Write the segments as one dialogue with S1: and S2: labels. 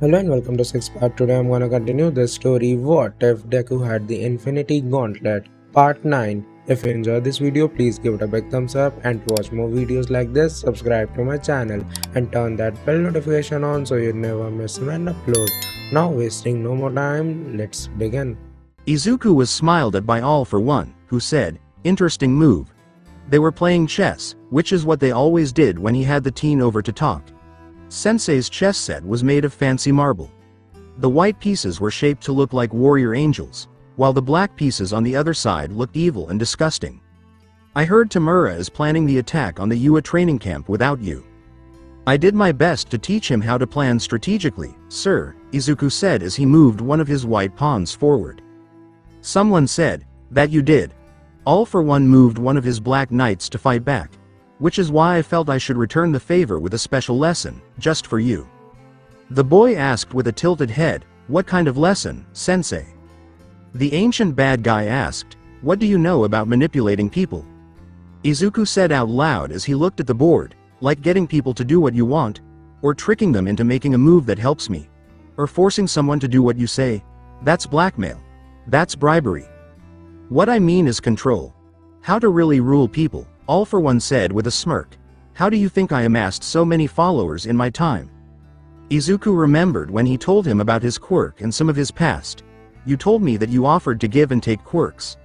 S1: Hello and welcome to Six Part. Today I'm gonna continue the story What If Deku Had the Infinity Gauntlet Part 9. If you enjoyed this video, please give it a big thumbs up, and to watch more videos like this, subscribe to my channel and turn that bell notification on so you never miss an upload. Now wasting no more time, let's begin.
S2: Izuku was smiled at by All for One, who said, "Interesting move." They were playing chess, which is what they always did when he had the teen over to talk. Sensei's chess set was made of fancy marble. The white pieces were shaped to look like warrior angels, while the black pieces on the other side looked evil and disgusting. "I heard Tamura is planning the attack on the UA training camp without you. I did my best to teach him how to plan strategically, sir," Izuku said as he moved one of his white pawns forward. Someone said, "That you did." All for One moved one of his black knights to fight back. "Which is why I felt I should return the favor with a special lesson, just for you." The boy asked with a tilted head, "What kind of lesson, sensei?" The ancient bad guy asked, "What do you know about manipulating people?" Izuku said out loud as he looked at the board, "Like getting people to do what you want, or tricking them into making a move that helps me, or forcing someone to do what you say. That's blackmail. That's bribery. What I mean is control. How to really rule people," All for One said with a smirk. "How do you think I amassed so many followers in my time?" Izuku remembered when he told him about his quirk and some of his past. "You told me that you offered to give and take quirks."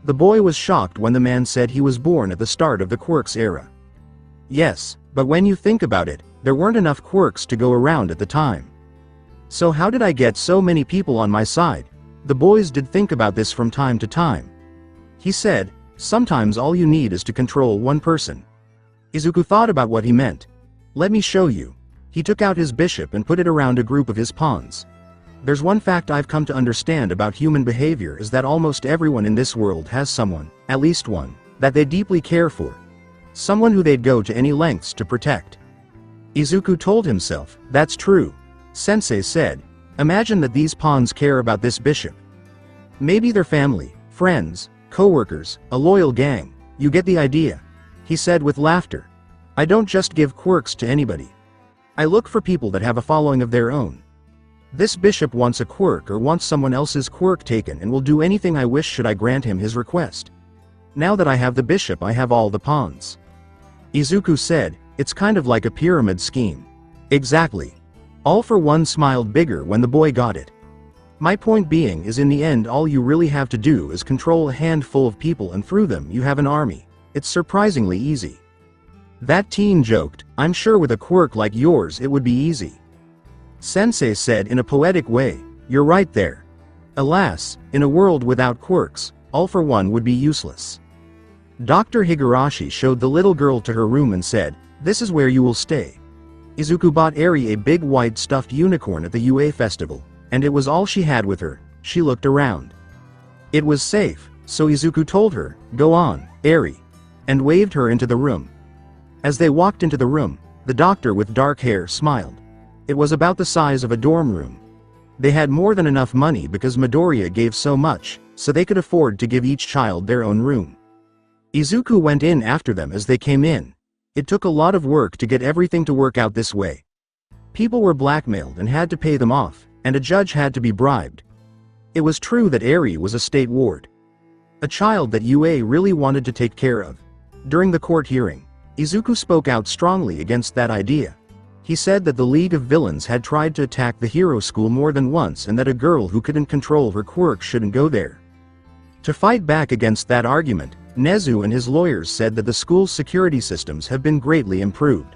S2: The boy was shocked when the man said he was born at the start of the quirks era. "Yes, but when you think about it, there weren't enough quirks to go around at the time. So how did I get so many people on my side?" The boys did think about this from time to time. He said, "Sometimes all you need is to control one person." Izuku thought about what he meant. "Let me show you." He took out his bishop and put it around a group of his pawns. "There's one fact I've come to understand about human behavior is that almost everyone in this world has someone, at least one, that they deeply care for. Someone who they'd go to any lengths to protect." Izuku told himself, "That's true." Sensei said, "Imagine that these pawns care about this bishop. Maybe they're family, friends, co-workers, a loyal gang. You get the idea," he said with laughter. "I don't just give quirks to anybody. I look for people that have a following of their own. This bishop wants a quirk or wants someone else's quirk taken and will do anything I wish should I grant him his request. Now that I have the bishop, I have all the pawns." Izuku said, "It's kind of like a pyramid scheme." "Exactly." All for One smiled bigger when the boy got it. "My point being is in the end all you really have to do is control a handful of people and through them you have an army. It's surprisingly easy." That teen joked, "I'm sure with a quirk like yours it would be easy." Sensei said in a poetic way, "You're right there. Alas, in a world without quirks, All for One would be useless." Dr. Higurashi showed the little girl to her room and said, "This is where you will stay." Izuku bought Eri a big white stuffed unicorn at the UA festival, and it was all she had with her. She looked around. It was safe, so Izuku told her, "Go on, Eri," and waved her into the room. As they walked into the room, the doctor with dark hair smiled. It was about the size of a dorm room. They had more than enough money because Midoriya gave so much, so they could afford to give each child their own room. Izuku went in after them as they came in. It took a lot of work to get everything to work out this way. People were blackmailed and had to pay them off, and a judge had to be bribed. It was true that Eri was a state ward, a child that UA really wanted to take care of. During the court hearing, Izuku spoke out strongly against that idea. He said that the League of Villains had tried to attack the hero school more than once and that a girl who couldn't control her quirk shouldn't go there. To fight back against that argument, Nezu and his lawyers said that the school's security systems have been greatly improved.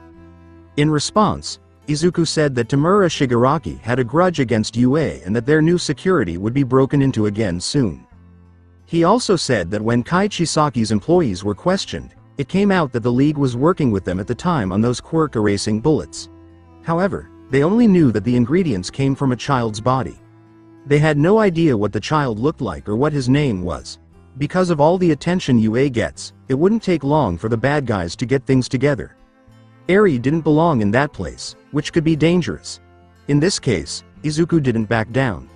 S2: In response, Izuku said that Tamura Shigaraki had a grudge against UA and that their new security would be broken into again soon. He also said that when Kai Chisaki's employees were questioned, it came out that the League was working with them at the time on those quirk erasing bullets. However, they only knew that the ingredients came from a child's body. They had no idea what the child looked like or what his name was. Because of all the attention UA gets, it wouldn't take long for the bad guys to get things together. Eri didn't belong in that place, which could be dangerous. In this case, Izuku didn't back down.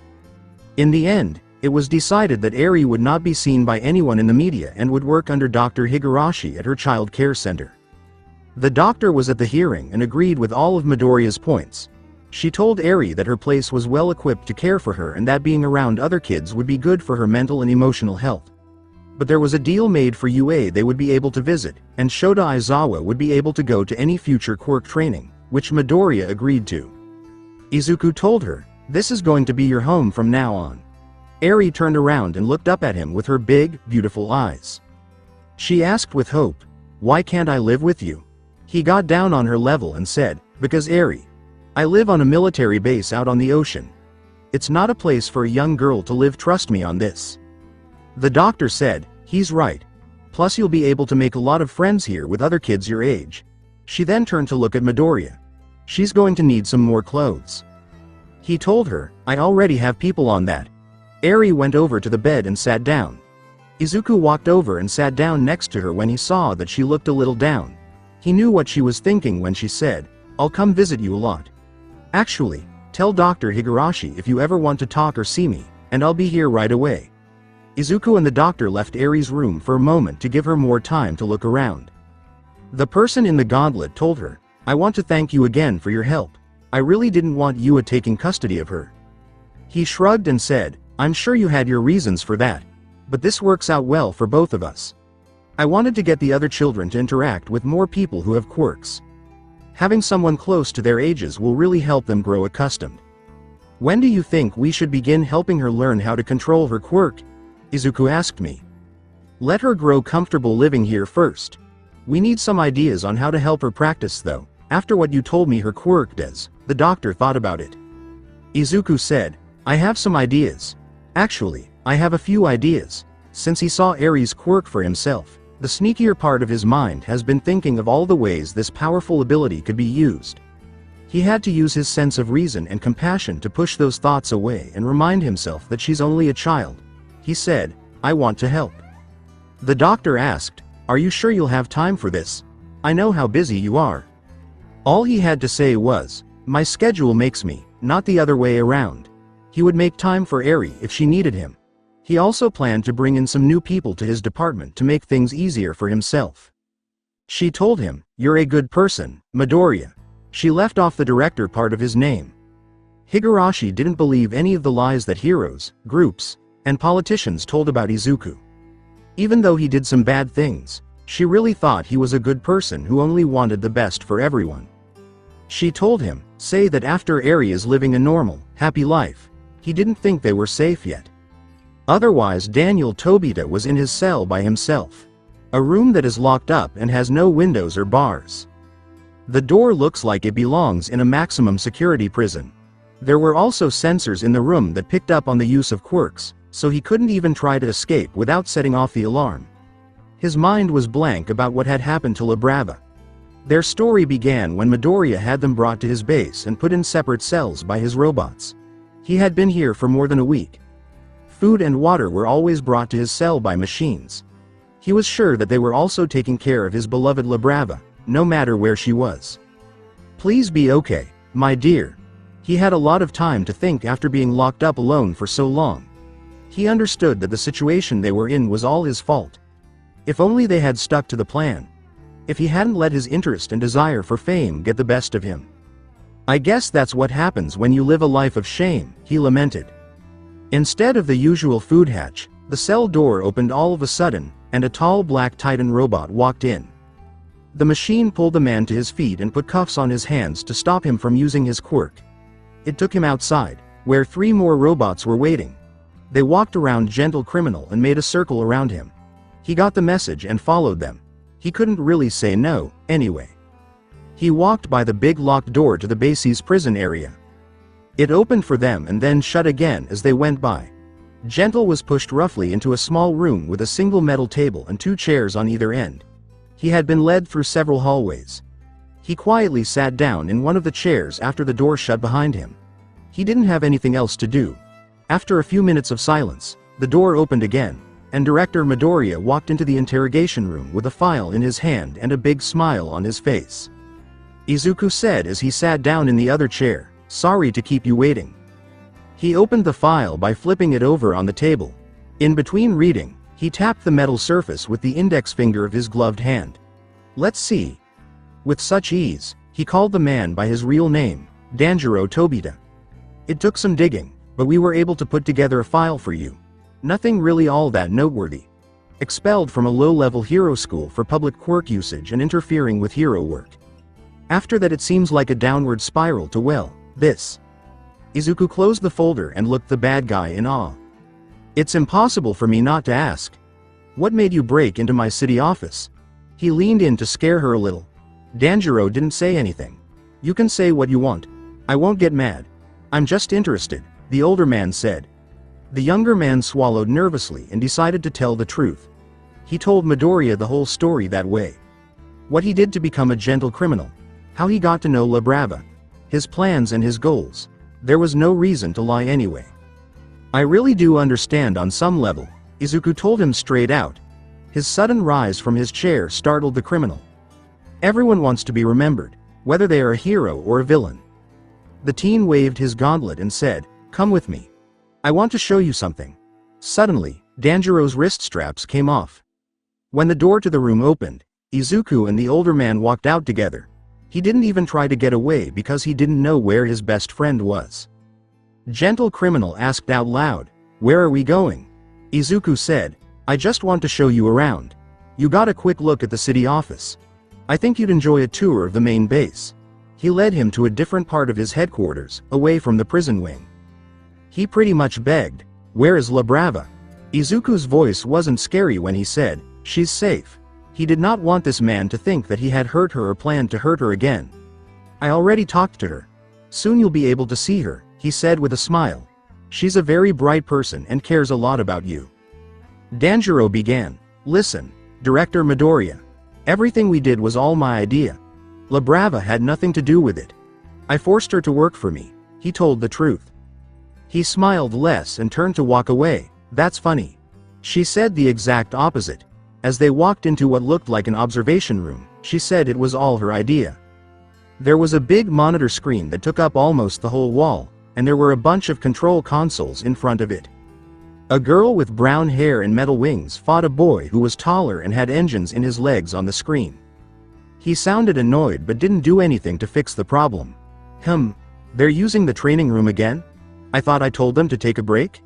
S2: In the end, it was decided that Eri would not be seen by anyone in the media and would work under Dr. Higurashi at her child care center. The doctor was at the hearing and agreed with all of Midoriya's points. She told Eri that her place was well equipped to care for her and that being around other kids would be good for her mental and emotional health. But there was a deal made for UA they would be able to visit, and Shota Aizawa would be able to go to any future quirk training, which Midoriya agreed to. Izuku told her, "This is going to be your home from now on." Eri turned around and looked up at him with her big, beautiful eyes. She asked with hope, "Why can't I live with you?" He got down on her level and said, "Because Eri, I live on a military base out on the ocean. It's not a place for a young girl to live, trust me on this." The doctor said, "He's right. Plus you'll be able to make a lot of friends here with other kids your age." She then turned to look at Midoriya. "She's going to need some more clothes." He told her, "I already have people on that." Eri went over to the bed and sat down. Izuku walked over and sat down next to her when he saw that she looked a little down. He knew what she was thinking when she said, "I'll come visit you a lot. Actually, tell Dr. Higurashi if you ever want to talk or see me, and I'll be here right away." Izuku and the doctor left Eri's room for a moment to give her more time to look around. The person in the gauntlet told her, "I want to thank you again for your help. I really didn't want you taking custody of her." He shrugged and said, "I'm sure you had your reasons for that. But this works out well for both of us. I wanted to get the other children to interact with more people who have quirks. Having someone close to their ages will really help them grow accustomed. When do you think we should begin helping her learn how to control her quirk?" Izuku asked me. "Let her grow comfortable living here first. We need some ideas on how to help her practice though. After what you told me her quirk does." The doctor thought about it. Izuku said, "I have some ideas. Actually, I have a few ideas." Since he saw Eri's quirk for himself, the sneakier part of his mind has been thinking of all the ways this powerful ability could be used. He had to use his sense of reason and compassion to push those thoughts away and remind himself that she's only a child. He said, "I want to help." The doctor asked, "Are you sure you'll have time for this? I know how busy you are." All he had to say was, "My schedule makes me, not the other way around." He would make time for Eri if she needed him. He also planned to bring in some new people to his department to make things easier for himself. She told him, "You're a good person, Midoriya." She left off the director part of his name. Higurashi didn't believe any of the lies that heroes, groups, and politicians told about Izuku. Even though he did some bad things, she really thought he was a good person who only wanted the best for everyone. She told him, "Say that after Eri is living a normal, happy life." He didn't think they were safe yet. Otherwise Daniel Tobita was in his cell by himself. A room that is locked up and has no windows or bars. The door looks like it belongs in a maximum security prison. There were also sensors in the room that picked up on the use of quirks, so he couldn't even try to escape without setting off the alarm. His mind was blank about what had happened to La Brava. Their story began when Midoriya had them brought to his base and put in separate cells by his robots. He had been here for more than a week. Food and water were always brought to his cell by machines. He was sure that they were also taking care of his beloved La Brava, no matter where she was. "Please be okay, my dear." He had a lot of time to think after being locked up alone for so long. He understood that the situation they were in was all his fault. If only they had stuck to the plan. If he hadn't let his interest and desire for fame get the best of him. "I guess that's what happens when you live a life of shame," he lamented. Instead of the usual food hatch, the cell door opened all of a sudden, and a tall black Titan robot walked in. The machine pulled the man to his feet and put cuffs on his hands to stop him from using his quirk. It took him outside, where 3 more robots were waiting. They walked around Gentle Criminal and made a circle around him. He got the message and followed them. He couldn't really say no, anyway. He walked by the big locked door to the base's prison area. It opened for them and then shut again as they went by. Gentle was pushed roughly into a small room with a single metal table and 2 chairs on either end. He had been led through several hallways. He quietly sat down in one of the chairs after the door shut behind him. He didn't have anything else to do. After a few minutes of silence, the door opened again, and Director Midoriya walked into the interrogation room with a file in his hand and a big smile on his face. Izuku said as he sat down in the other chair, "Sorry to keep you waiting." He opened the file by flipping it over on the table. In between reading, he tapped the metal surface with the index finger of his gloved hand. "Let's see." With such ease, he called the man by his real name, Danjiro Tobita. It took some digging, but we were able to put together a file for you. Nothing really all that noteworthy. Expelled from a low-level hero school for public quirk usage and interfering with hero work. After that it seems like a downward spiral to this. Izuku closed the folder and looked the bad guy in awe. It's impossible for me not to ask. What made you break into my city office? He leaned in to scare her a little. Danjiro didn't say anything. You can say what you want. I won't get mad. I'm just interested, the older man said. The younger man swallowed nervously and decided to tell the truth. He told Midoriya the whole story that way. What he did to become a gentle criminal. How he got to know La Brava. His plans and his goals. There was no reason to lie anyway. I really do understand on some level, Izuku told him straight out. His sudden rise from his chair startled the criminal. Everyone wants to be remembered, whether they are a hero or a villain. The teen waved his gauntlet and said, "Come with me. I want to show you something." Suddenly, Danjiro's wrist straps came off. When the door to the room opened, Izuku and the older man walked out together. He didn't even try to get away because he didn't know where his best friend was. Gentle criminal asked out loud, "Where are we going?" Izuku said, "I just want to show you around. You got a quick look at the city office. I think you'd enjoy a tour of the main base." He led him to a different part of his headquarters, away from the prison wing. He pretty much begged, "Where is La Brava?" Izuku's voice wasn't scary when he said, "She's safe." He did not want this man to think that he had hurt her or planned to hurt her again. "I already talked to her. Soon you'll be able to see her," he said with a smile. "She's a very bright person and cares a lot about you." Danjiro began, "Listen, Director Midoriya. Everything we did was all my idea. La Brava had nothing to do with it. I forced her to work for me," he told the truth. He smiled less and turned to walk away. "That's funny." She said the exact opposite. As they walked into what looked like an observation room, she said it was all her idea. There was a big monitor screen that took up almost the whole wall, and there were a bunch of control consoles in front of it. A girl with brown hair and metal wings fought a boy who was taller and had engines in his legs on the screen. He sounded annoyed but didn't do anything to fix the problem. They're using the training room again? I thought I told them to take a break?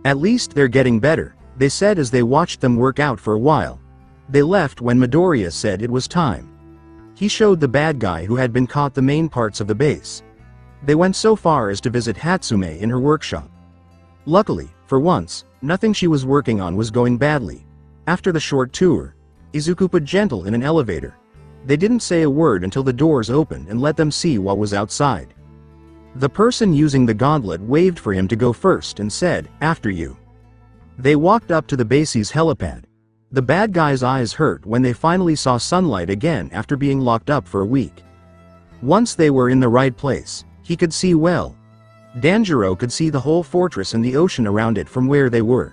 S2: At least they're getting better, they said as they watched them work out for a while. They left when Midoriya said it was time. He showed the bad guy who had been caught the main parts of the base. They went so far as to visit Hatsume in her workshop. Luckily, for once, nothing she was working on was going badly. After the short tour, Izuku put Gentle in an elevator. They didn't say a word until the doors opened and let them see what was outside. The person using the gauntlet waved for him to go first and said, "After you." They walked up to the base's helipad. The bad guy's eyes hurt when they finally saw sunlight again after being locked up for a week. Once they were in the right place, he could see well. Danjiro could see the whole fortress and the ocean around it from where they were.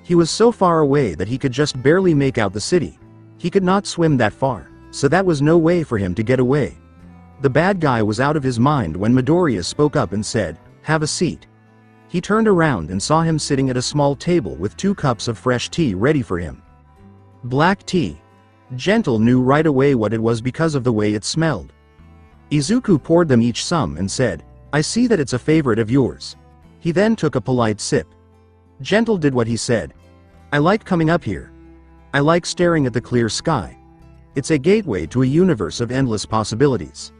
S2: He was so far away that he could just barely make out the city. He could not swim that far, so that was no way for him to get away. The bad guy was out of his mind when Midoriya spoke up and said, "Have a seat." He turned around and saw him sitting at a small table with 2 cups of fresh tea ready for him. Black tea. Gentle knew right away what it was because of the way it smelled. Izuku poured them each some and said, "I see that it's a favorite of yours." He then took a polite sip. Gentle did what he said. "I like coming up here. I like staring at the clear sky. It's a gateway to a universe of endless possibilities."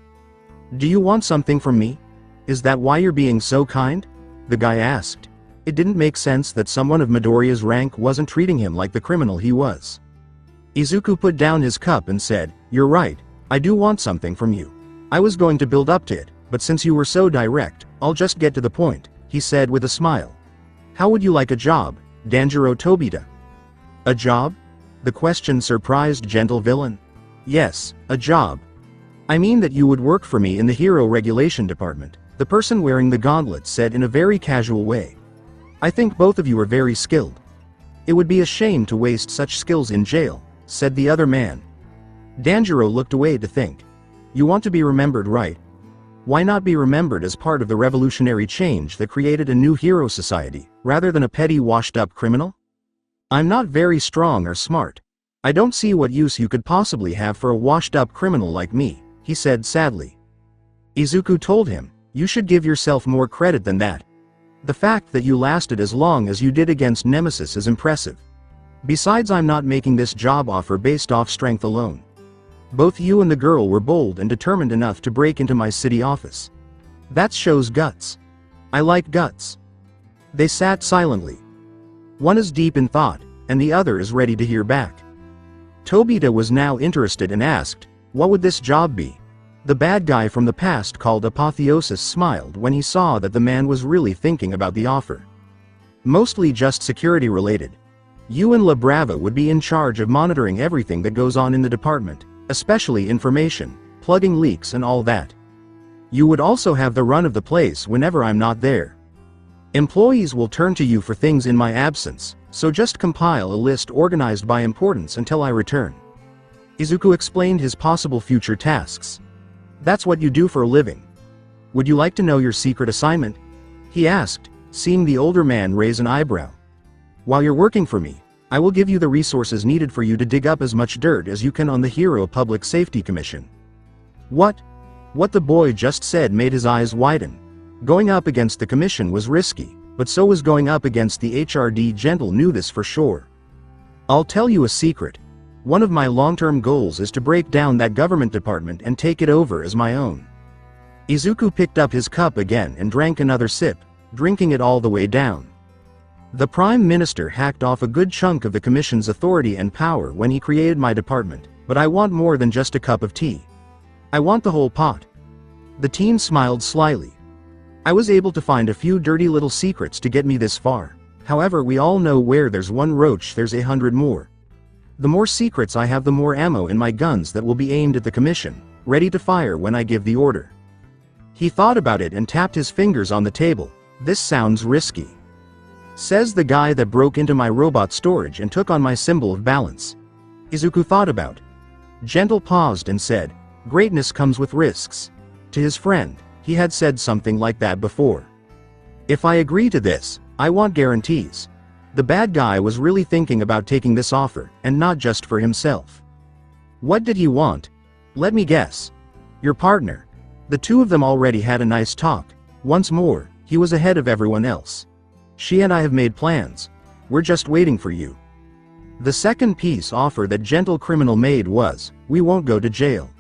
S2: "Do you want something from me? Is that why you're being so kind?" the guy asked. It didn't make sense that someone of Midoriya's rank wasn't treating him like the criminal he was. Izuku put down his cup and said, "You're right, I do want something from you. I was going to build up to it, but since you were so direct, I'll just get to the point," he said with a smile. "How would you like a job, Danjiro Tobita?" "A job?" The question surprised Gentle Villain. "Yes, a job. I mean that you would work for me in the Hero Regulation Department," the person wearing the gauntlet said in a very casual way. "I think both of you are very skilled. It would be a shame to waste such skills in jail," said the other man. Danjiro looked away to think. "You want to be remembered, right? Why not be remembered as part of the revolutionary change that created a new hero society, rather than a petty washed-up criminal? I'm not very strong or smart. I don't see what use you could possibly have for a washed-up criminal like me," he said sadly. Izuku told him, "You should give yourself more credit than that. The fact that you lasted as long as you did against Nemesis is impressive. Besides, I'm not making this job offer based off strength alone. Both you and the girl were bold and determined enough to break into my city office. That shows guts. I like guts." They sat silently. One is deep in thought, and the other is ready to hear back. Tobita was now interested and asked, "What would this job be?" The bad guy from the past called Apotheosis smiled when he saw that the man was really thinking about the offer. "Mostly just security related. You and La Brava would be in charge of monitoring everything that goes on in the department, especially information, plugging leaks and all that. You would also have the run of the place whenever I'm not there. Employees will turn to you for things in my absence, so just compile a list organized by importance until I return." Izuku explained his possible future tasks. "That's what you do for a living. Would you like to know your secret assignment?" he asked, seeing the older man raise an eyebrow. "While you're working for me, I will give you the resources needed for you to dig up as much dirt as you can on the Hero Public Safety Commission." What the boy just said made his eyes widen. Going up against the commission was risky, but so was going up against the HRD. Gentle knew this for sure. "I'll tell you a secret. One of my long-term goals is to break down that government department and take it over as my own." Izuku picked up his cup again and drank another sip, drinking it all the way down. "The Prime Minister hacked off a good chunk of the Commission's authority and power when he created my department, but I want more than just a cup of tea. I want the whole pot." The teen smiled slyly. "I was able to find a few dirty little secrets to get me this far. However, we all know where there's one roach there's 100 more. The more secrets I have, the more ammo in my guns that will be aimed at the Commission, ready to fire when I give the order." He thought about it and tapped his fingers on the table. "This sounds risky. Says the guy that broke into my robot storage and took on my symbol of balance." Izuku thought about. Gentle paused and said, "Greatness comes with risks." To his friend, he had said something like that before. "If I agree to this, I want guarantees." The bad guy was really thinking about taking this offer, and not just for himself. What did he want? Let me guess. Your partner. The two of them already had a nice talk. Once more, he was ahead of everyone else. "She and I have made plans. We're just waiting for you." The second peace offer that Gentle Criminal made was, "We won't go to jail."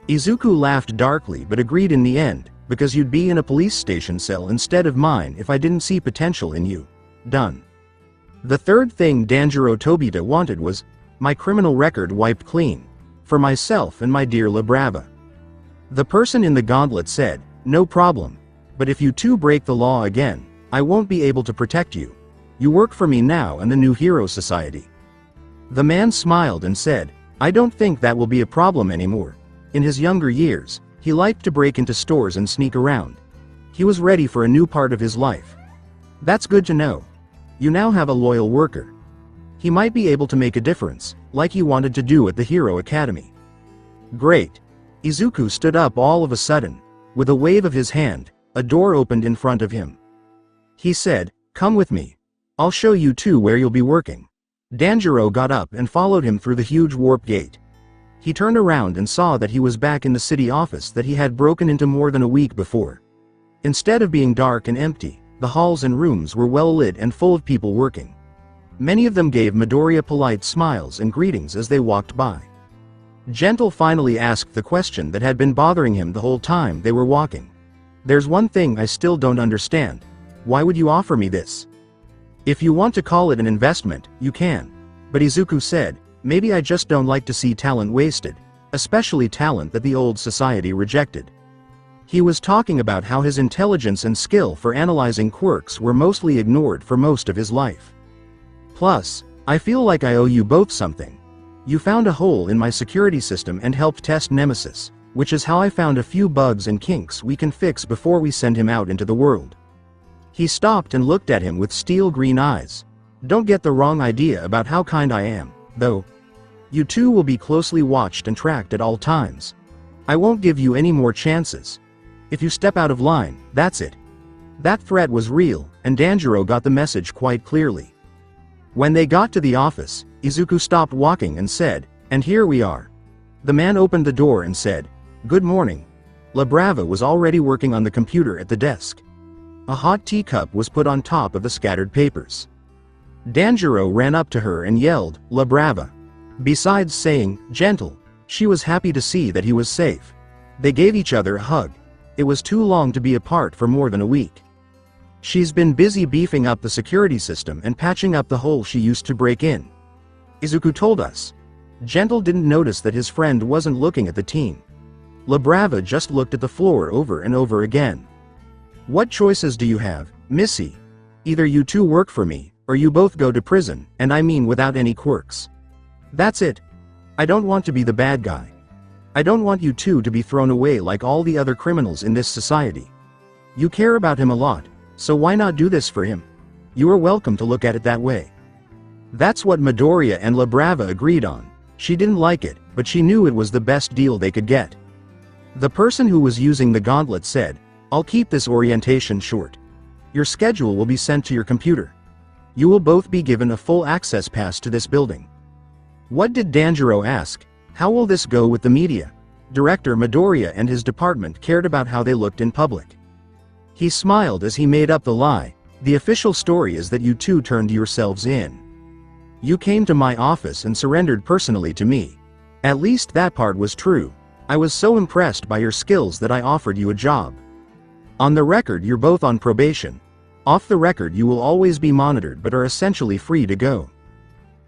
S2: Izuku laughed darkly but agreed in the end, "Because you'd be in a police station cell instead of mine if I didn't see potential in you." Done. The third thing Danjiro Tobita wanted was, "My criminal record wiped clean. For myself and my dear La Brava." The person in the gauntlet said, "No problem. But if you two break the law again, I won't be able to protect you. You work for me now and the new Hero Society." The man smiled and said, "I don't think that will be a problem anymore." In his younger years, he liked to break into stores and sneak around. He was ready for a new part of his life. "That's good to know. You now have a loyal worker. He might be able to make a difference, like you wanted to do at the Hero Academy." "Great." Izuku stood up all of a sudden. With a wave of his hand, a door opened in front of him. He said, "Come with me. I'll show you two where you'll be working." Danjiro got up and followed him through the huge warp gate. He turned around and saw that he was back in the city office that he had broken into more than a week before. Instead of being dark and empty, the halls and rooms were well lit and full of people working. Many of them gave Midoriya polite smiles and greetings as they walked by. Gentle finally asked the question that had been bothering him the whole time they were walking. "There's one thing I still don't understand. Why would you offer me this? If you want to call it an investment, you can." But Izuku said, "Maybe I just don't like to see talent wasted, especially talent that the old society rejected." He was talking about how his intelligence and skill for analyzing quirks were mostly ignored for most of his life. "Plus, I feel like I owe you both something. You found a hole in my security system and helped test Nemesis, which is how I found a few bugs and kinks we can fix before we send him out into the world." He stopped and looked at him with steel green eyes. "Don't get the wrong idea about how kind I am, though. You two will be closely watched and tracked at all times. I won't give you any more chances. If you step out of line, that's it." That threat was real, and Danjiro got the message quite clearly. When they got to the office, Izuku stopped walking and said, "And here we are." The man opened the door and said, "Good morning. La Brava was already working on the computer at the desk. A hot teacup was put on top of the scattered papers. Danjiro ran up to her and yelled, "La Brava." Besides saying, "Gentle," she was happy to see that he was safe. They gave each other a hug. It was too long to be apart for more than a week. She's been busy beefing up the security system and patching up the hole she used to break in. Izuku told us. Gentle didn't notice that his friend wasn't looking at the teen. La Brava just looked at the floor over and over again. "What choices do you have, Missy? Either you two work for me, or you both go to prison, and I mean without any quirks. That's it. I don't want to be the bad guy. I don't want you two to be thrown away like all the other criminals in this society. You care about him a lot, so why not do this for him? You are welcome to look at it that way." That's what Midoriya and La Brava agreed on. She didn't like it, but she knew it was the best deal they could get. The person who was using the gauntlet said, "I'll keep this orientation short. Your schedule will be sent to your computer. You will both be given a full access pass to this building." What did Danjiro ask? How will this go with the media? Director Midoriya and his department cared about how they looked in public. He smiled as he made up the lie. "The official story is that you two turned yourselves in. You came to my office and surrendered personally to me. At least that part was true. I was so impressed by your skills that I offered you a job. On the record you're both on probation. Off the record you will always be monitored but are essentially free to go."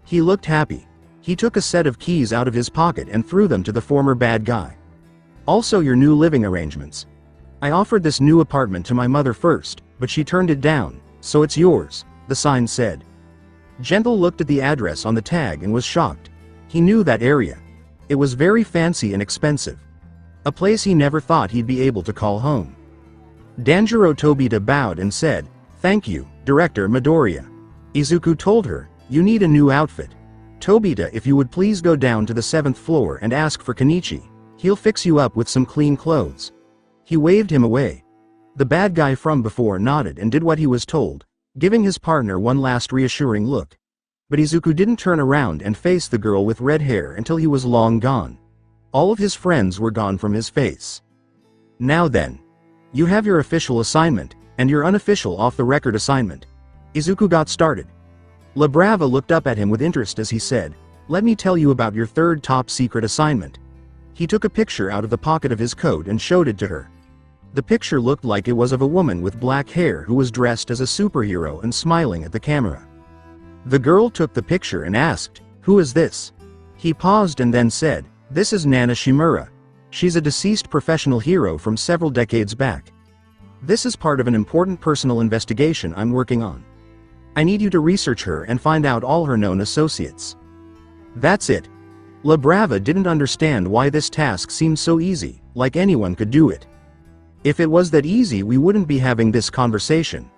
S2: He looked happy. He took a set of keys out of his pocket and threw them to the former bad guy. "Also your new living arrangements. I offered this new apartment to my mother first, but she turned it down, so it's yours," the sign said. Gentle looked at the address on the tag and was shocked. He knew that area. It was very fancy and expensive. A place he never thought he'd be able to call home. Danjiro Tobita bowed and said, "Thank you, Director Midoriya." Izuku told her, "You need a new outfit. Tobita, if you would please go down to the 7th floor and ask for Kenichi. He'll fix you up with some clean clothes." He waved him away. The bad guy from before nodded and did what he was told, giving his partner one last reassuring look. But Izuku didn't turn around and face the girl with red hair until he was long gone. All of his friends were gone from his face. "Now then. You have your official assignment, and your unofficial off-the-record assignment." Izuku got started. La Brava looked up at him with interest as he said, "Let me tell you about your third top-secret assignment." He took a picture out of the pocket of his coat and showed it to her. The picture looked like it was of a woman with black hair who was dressed as a superhero and smiling at the camera. The girl took the picture and asked, "Who is this?" He paused and then said, "This is Nana Shimura. She's a deceased professional hero from several decades back. This is part of an important personal investigation I'm working on. I need you to research her and find out all her known associates." That's it. La Brava didn't understand why this task seemed so easy, like anyone could do it. "If it was that easy we wouldn't be having this conversation."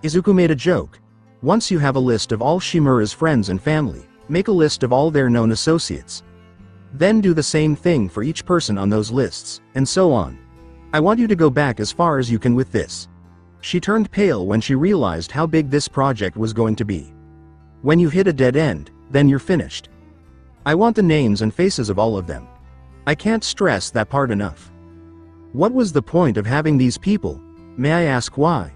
S2: Izuku made a joke. "Once you have a list of all Shimura's friends and family, make a list of all their known associates. Then do the same thing for each person on those lists, and so on. I want you to go back as far as you can with this." She turned pale when she realized how big this project was going to be. "When you hit a dead end, then you're finished. I want the names and faces of all of them. I can't stress that part enough. What was the point of having these people? May I ask why?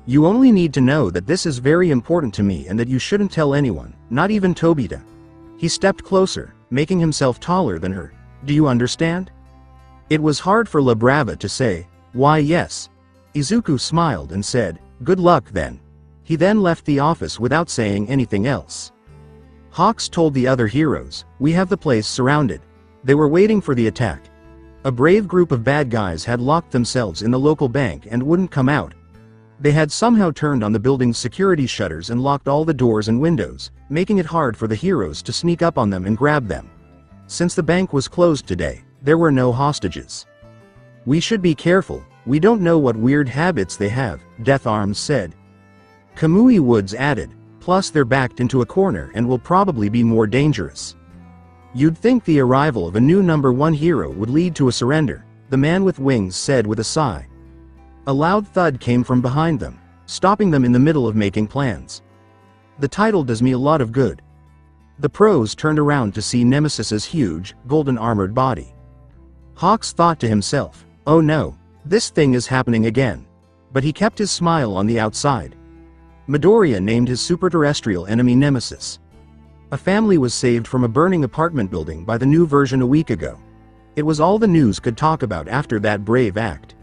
S2: You only need to know that this is very important to me and that you shouldn't tell anyone, not even Tobita." He stepped closer, making himself taller than her. "Do you understand?" It was hard for La Brava to say, "Why yes." Izuku smiled and said, "Good luck then." He then left the office without saying anything else. Hawks told the other heroes, "We have the place surrounded." They were waiting for the attack. A brave group of bad guys had locked themselves in the local bank and wouldn't come out. They had somehow turned on the building's security shutters and locked all the doors and windows, making it hard for the heroes to sneak up on them and grab them. Since the bank was closed today, there were no hostages. "We should be careful, we don't know what weird habits they have," Death Arms said. Kamui Woods added, "Plus they're backed into a corner and will probably be more dangerous." "You'd think the arrival of a new #1 hero would lead to a surrender," the man with wings said with a sigh. A loud thud came from behind them, stopping them in the middle of making plans. "The title does me a lot of good." The pros turned around to see Nemesis's huge, golden armored body. Hawks thought to himself, Oh no, this thing is happening again. But he kept his smile on the outside. Midoriya named his superterrestrial enemy Nemesis. A family was saved from a burning apartment building by the new version a week ago. It was all the news could talk about after that brave act.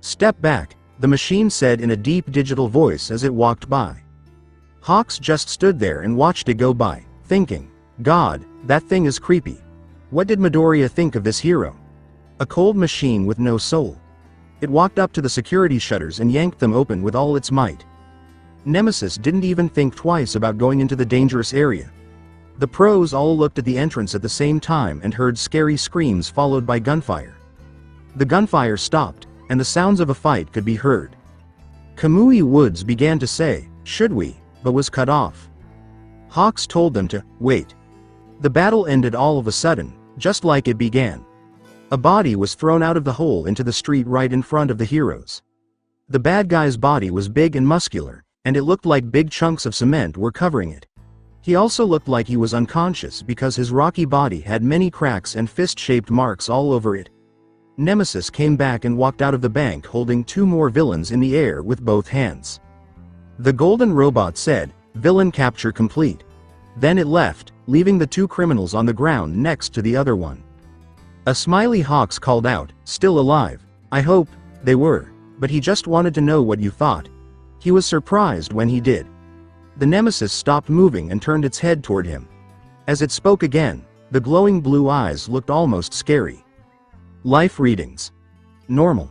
S2: Step back, the machine said in a deep digital voice as it walked by. Hawks just stood there and watched it go by, thinking, God, that thing is creepy. What did Midoriya think of this hero? A cold machine with no soul. It walked up to the security shutters and yanked them open with all its might. Nemesis didn't even think twice about going into the dangerous area. The pros all looked at the entrance at the same time and heard scary screams followed by gunfire. The gunfire stopped, and the sounds of a fight could be heard. Kamui Woods began to say, should we, but was cut off. Hawks told them to wait. The battle ended all of a sudden, just like it began. A body was thrown out of the hole into the street right in front of the heroes. The bad guy's body was big and muscular, and it looked like big chunks of cement were covering it. He also looked like he was unconscious because his rocky body had many cracks and fist-shaped marks all over it. Nemesis came back and walked out of the bank holding 2 more villains in the air with both hands. The golden robot said, "Villain capture complete." Then it left, leaving the 2 criminals on the ground next to the other one. A smiley Hawks called out, "Still alive." "I hope they were, but he just wanted to know what you thought." He was surprised when he did. The Nemesis stopped moving and turned its head toward him. As it spoke again, the glowing blue eyes looked almost scary. Life readings. Normal.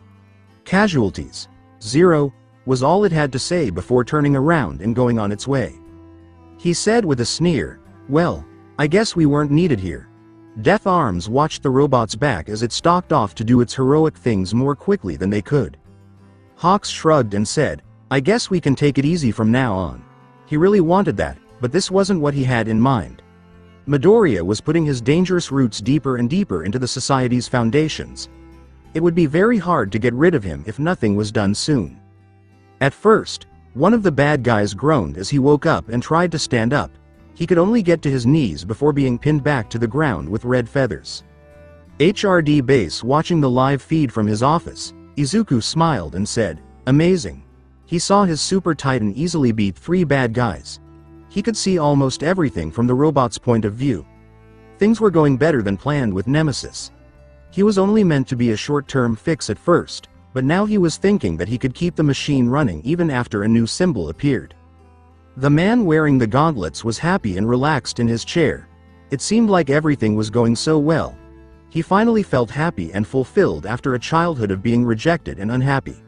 S2: Casualties. 0, was all it had to say before turning around and going on its way. He said with a sneer, "Well, I guess we weren't needed here." Death Arms watched the robot's back as it stalked off to do its heroic things more quickly than they could. Hawks shrugged and said, "I guess we can take it easy from now on." He really wanted that, but this wasn't what he had in mind. Midoriya was putting his dangerous roots deeper and deeper into the society's foundations. It would be very hard to get rid of him if nothing was done soon. At first, one of the bad guys groaned as he woke up and tried to stand up. He could only get to his knees before being pinned back to the ground with red feathers. HRD Base watching the live feed from his office, Izuku smiled and said, "Amazing." He saw his Super Titan easily beat 3 bad guys. He could see almost everything from the robot's point of view. Things were going better than planned with Nemesis. He was only meant to be a short-term fix at first, but now he was thinking that he could keep the machine running even after a new symbol appeared. The man wearing the gauntlets was happy and relaxed in his chair. It seemed like everything was going so well. He finally felt happy and fulfilled after a childhood of being rejected and unhappy.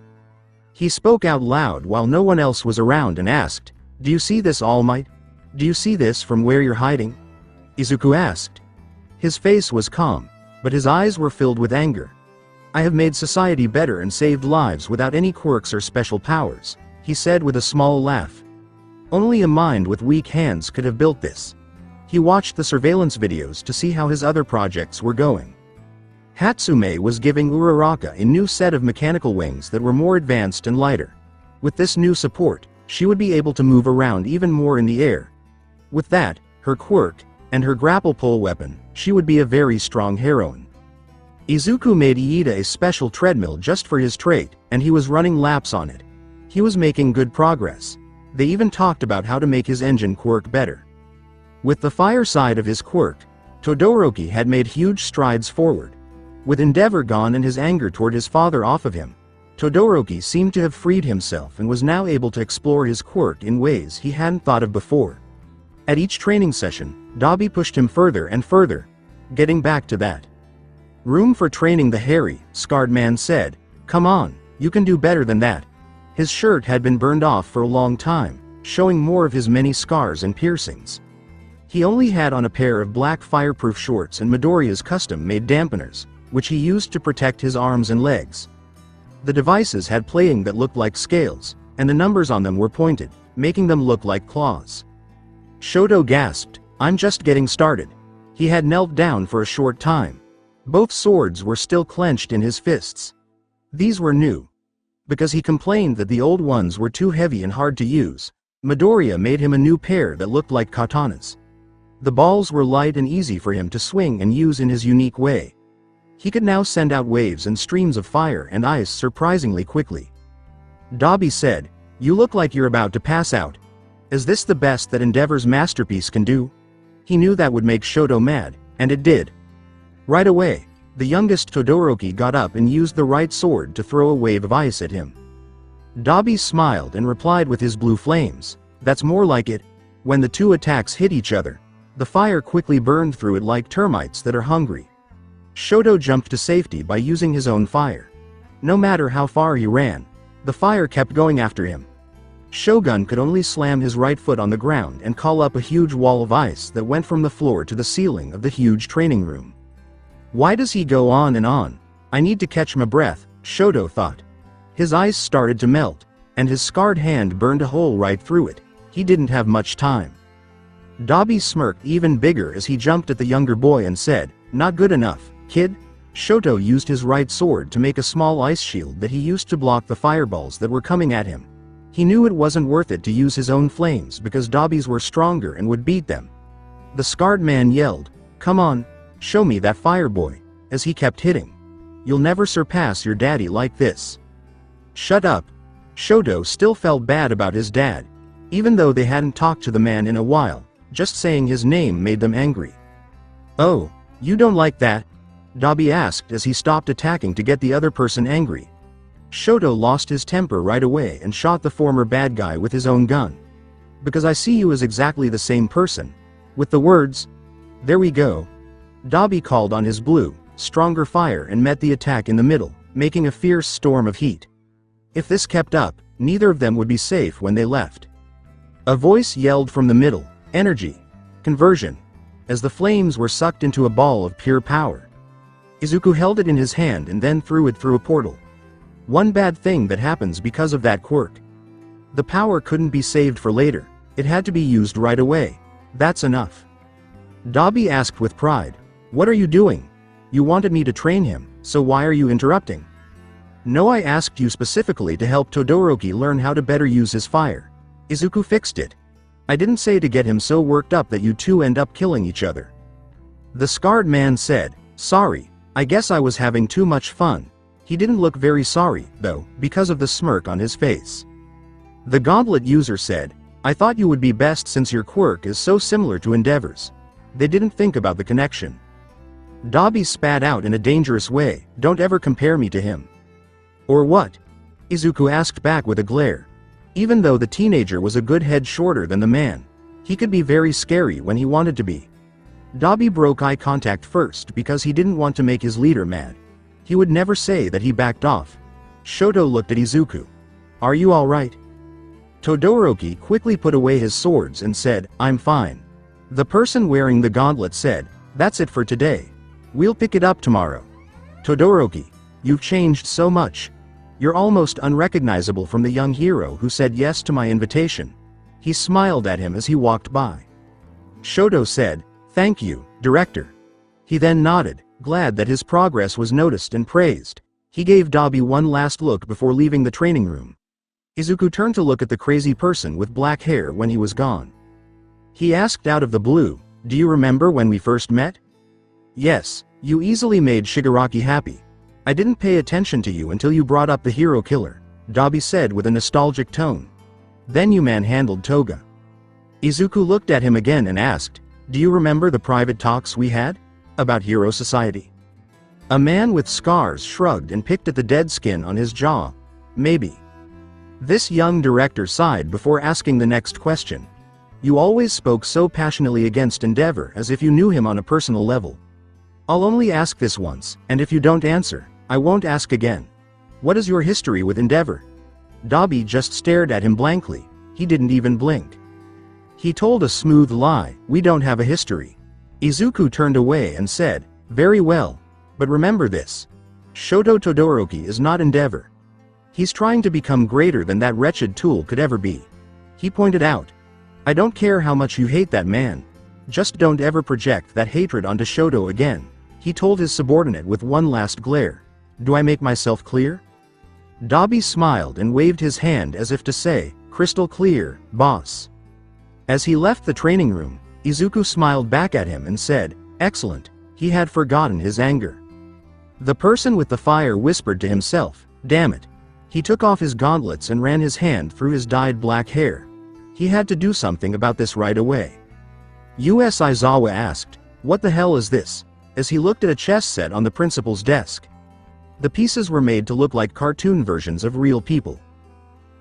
S2: He spoke out loud while no one else was around and asked, "Do you see this, All Might? Do you see this from where you're hiding?" Izuku asked. His face was calm, but his eyes were filled with anger. "I have made society better and saved lives without any quirks or special powers," he said with a small laugh. Only a mind with weak hands could have built this. He watched the surveillance videos to see how his other projects were going. Hatsume was giving Uraraka a new set of mechanical wings that were more advanced and lighter. With this new support, she would be able to move around even more in the air. With that, her quirk, and her grapple pole weapon, she would be a very strong heroine. Izuku made Iida a special treadmill just for his trait, and he was running laps on it. He was making good progress. They even talked about how to make his engine quirk better. With the fire side of his quirk, Todoroki had made huge strides forward. With Endeavor gone and his anger toward his father off of him, Todoroki seemed to have freed himself and was now able to explore his quirk in ways he hadn't thought of before. At each training session, Dabi pushed him further and further. Getting back to that. "Room for training," the hairy, scarred man said. "Come on, you can do better than that." His shirt had been burned off for a long time, showing more of his many scars and piercings. He only had on a pair of black fireproof shorts and Midoriya's custom-made dampeners, which he used to protect his arms and legs. The devices had plating that looked like scales, and the numbers on them were pointed, making them look like claws. Shoto gasped, "I'm just getting started." He had knelt down for a short time. Both swords were still clenched in his fists. These were new. Because he complained that the old ones were too heavy and hard to use, Midoriya made him a new pair that looked like katanas. The balls were light and easy for him to swing and use in his unique way. He could now send out waves and streams of fire and ice surprisingly quickly. Dabi said, "You look like you're about to pass out. Is this the best that Endeavor's masterpiece can do?" He knew that would make Shoto mad, and it did. Right away, the youngest Todoroki got up and used the right sword to throw a wave of ice at him. Dabi smiled and replied with his blue flames, "That's more like it." When the two attacks hit each other, the fire quickly burned through it like termites that are hungry. Shoto jumped to safety by using his own fire. No matter how far he ran, the fire kept going after him. Shogun could only slam his right foot on the ground and call up a huge wall of ice that went from the floor to the ceiling of the huge training room. Why does he go on and on? I need to catch my breath, Shoto thought. His ice started to melt, and his scarred hand burned a hole right through it. He didn't have much time. Dabi smirked even bigger as he jumped at the younger boy and said, "Not good enough, kid?" Shoto used his right sword to make a small ice shield that he used to block the fireballs that were coming at him. He knew it wasn't worth it to use his own flames because Dabi's were stronger and would beat them. The scarred man yelled, "Come on, show me that fire, boy," as he kept hitting. "You'll never surpass your daddy like this." "Shut up." Shoto still felt bad about his dad. Even though they hadn't talked to the man in a while, just saying his name made them angry. "Oh, you don't like that?" Dabi asked as he stopped attacking to get the other person angry. Shoto lost his temper right away and shot the former bad guy with his own gun. "Because I see you as exactly the same person." With the words, "There we go," Dabi called on his blue, stronger fire and met the attack in the middle, making a fierce storm of heat. If this kept up, neither of them would be safe when they left. A voice yelled from the middle, "Energy! Conversion!" as the flames were sucked into a ball of pure power. Izuku held it in his hand and then threw it through a portal. One bad thing that happens because of that quirk. The power couldn't be saved for later, it had to be used right away. That's enough. Dabi asked with pride, "What are you doing? You wanted me to train him, so why are you interrupting?" "No, I asked you specifically to help Todoroki learn how to better use his fire. Izuku fixed it. I didn't say to get him so worked up that you two end up killing each other." The scarred man said, "Sorry, I guess I was having too much fun." He didn't look very sorry, though, because of the smirk on his face. The Gauntlet user said, "I thought you would be best since your quirk is so similar to Endeavor's." They didn't think about the connection. Dabi spat out in a dangerous way, "Don't ever compare me to him." "Or what?" Izuku asked back with a glare. Even though the teenager was a good head shorter than the man, he could be very scary when he wanted to be. Dabi broke eye contact first because he didn't want to make his leader mad. He would never say that he backed off. Shoto looked at Izuku. "Are you alright?" Todoroki quickly put away his swords and said, "I'm fine." The person wearing the gauntlet said, "That's it for today. We'll pick it up tomorrow." "Todoroki, you've changed so much. You're almost unrecognizable from the young hero who said yes to my invitation." He smiled at him as he walked by. Shoto said, "Thank you, Director." He then nodded, glad that his progress was noticed and praised. He gave Dabi one last look before leaving the training room. Izuku turned to look at the crazy person with black hair when he was gone. He asked out of the blue, "Do you remember when we first met?" "Yes, you easily made Shigaraki happy. I didn't pay attention to you until you brought up the hero killer," Dabi said with a nostalgic tone. "Then you manhandled Toga." Izuku looked at him again and asked, "Do you remember the private talks we had? About Hero Society?" A man with scars shrugged and picked at the dead skin on his jaw. "Maybe." This young director sighed before asking the next question. "You always spoke so passionately against Endeavor as if you knew him on a personal level. I'll only ask this once, and if you don't answer, I won't ask again. What is your history with Endeavor?" Dabi just stared at him blankly. He didn't even blink. He told a smooth lie, "We don't have a history." Izuku turned away and said, "Very well. But remember this. Shoto Todoroki is not Endeavor. He's trying to become greater than that wretched tool could ever be." He pointed out, "I don't care how much you hate that man. Just don't ever project that hatred onto Shoto again." He told his subordinate with one last glare. "Do I make myself clear?" Dabi smiled and waved his hand as if to say, "Crystal clear, boss." As he left the training room, Izuku smiled back at him and said, "Excellent." He had forgotten his anger. The person with the fire whispered to himself, "Damn it." He took off his gauntlets and ran his hand through his dyed black hair. He had to do something about this right away. US Aizawa asked, "What the hell is this?" as he looked at a chess set on the principal's desk. The pieces were made to look like cartoon versions of real people.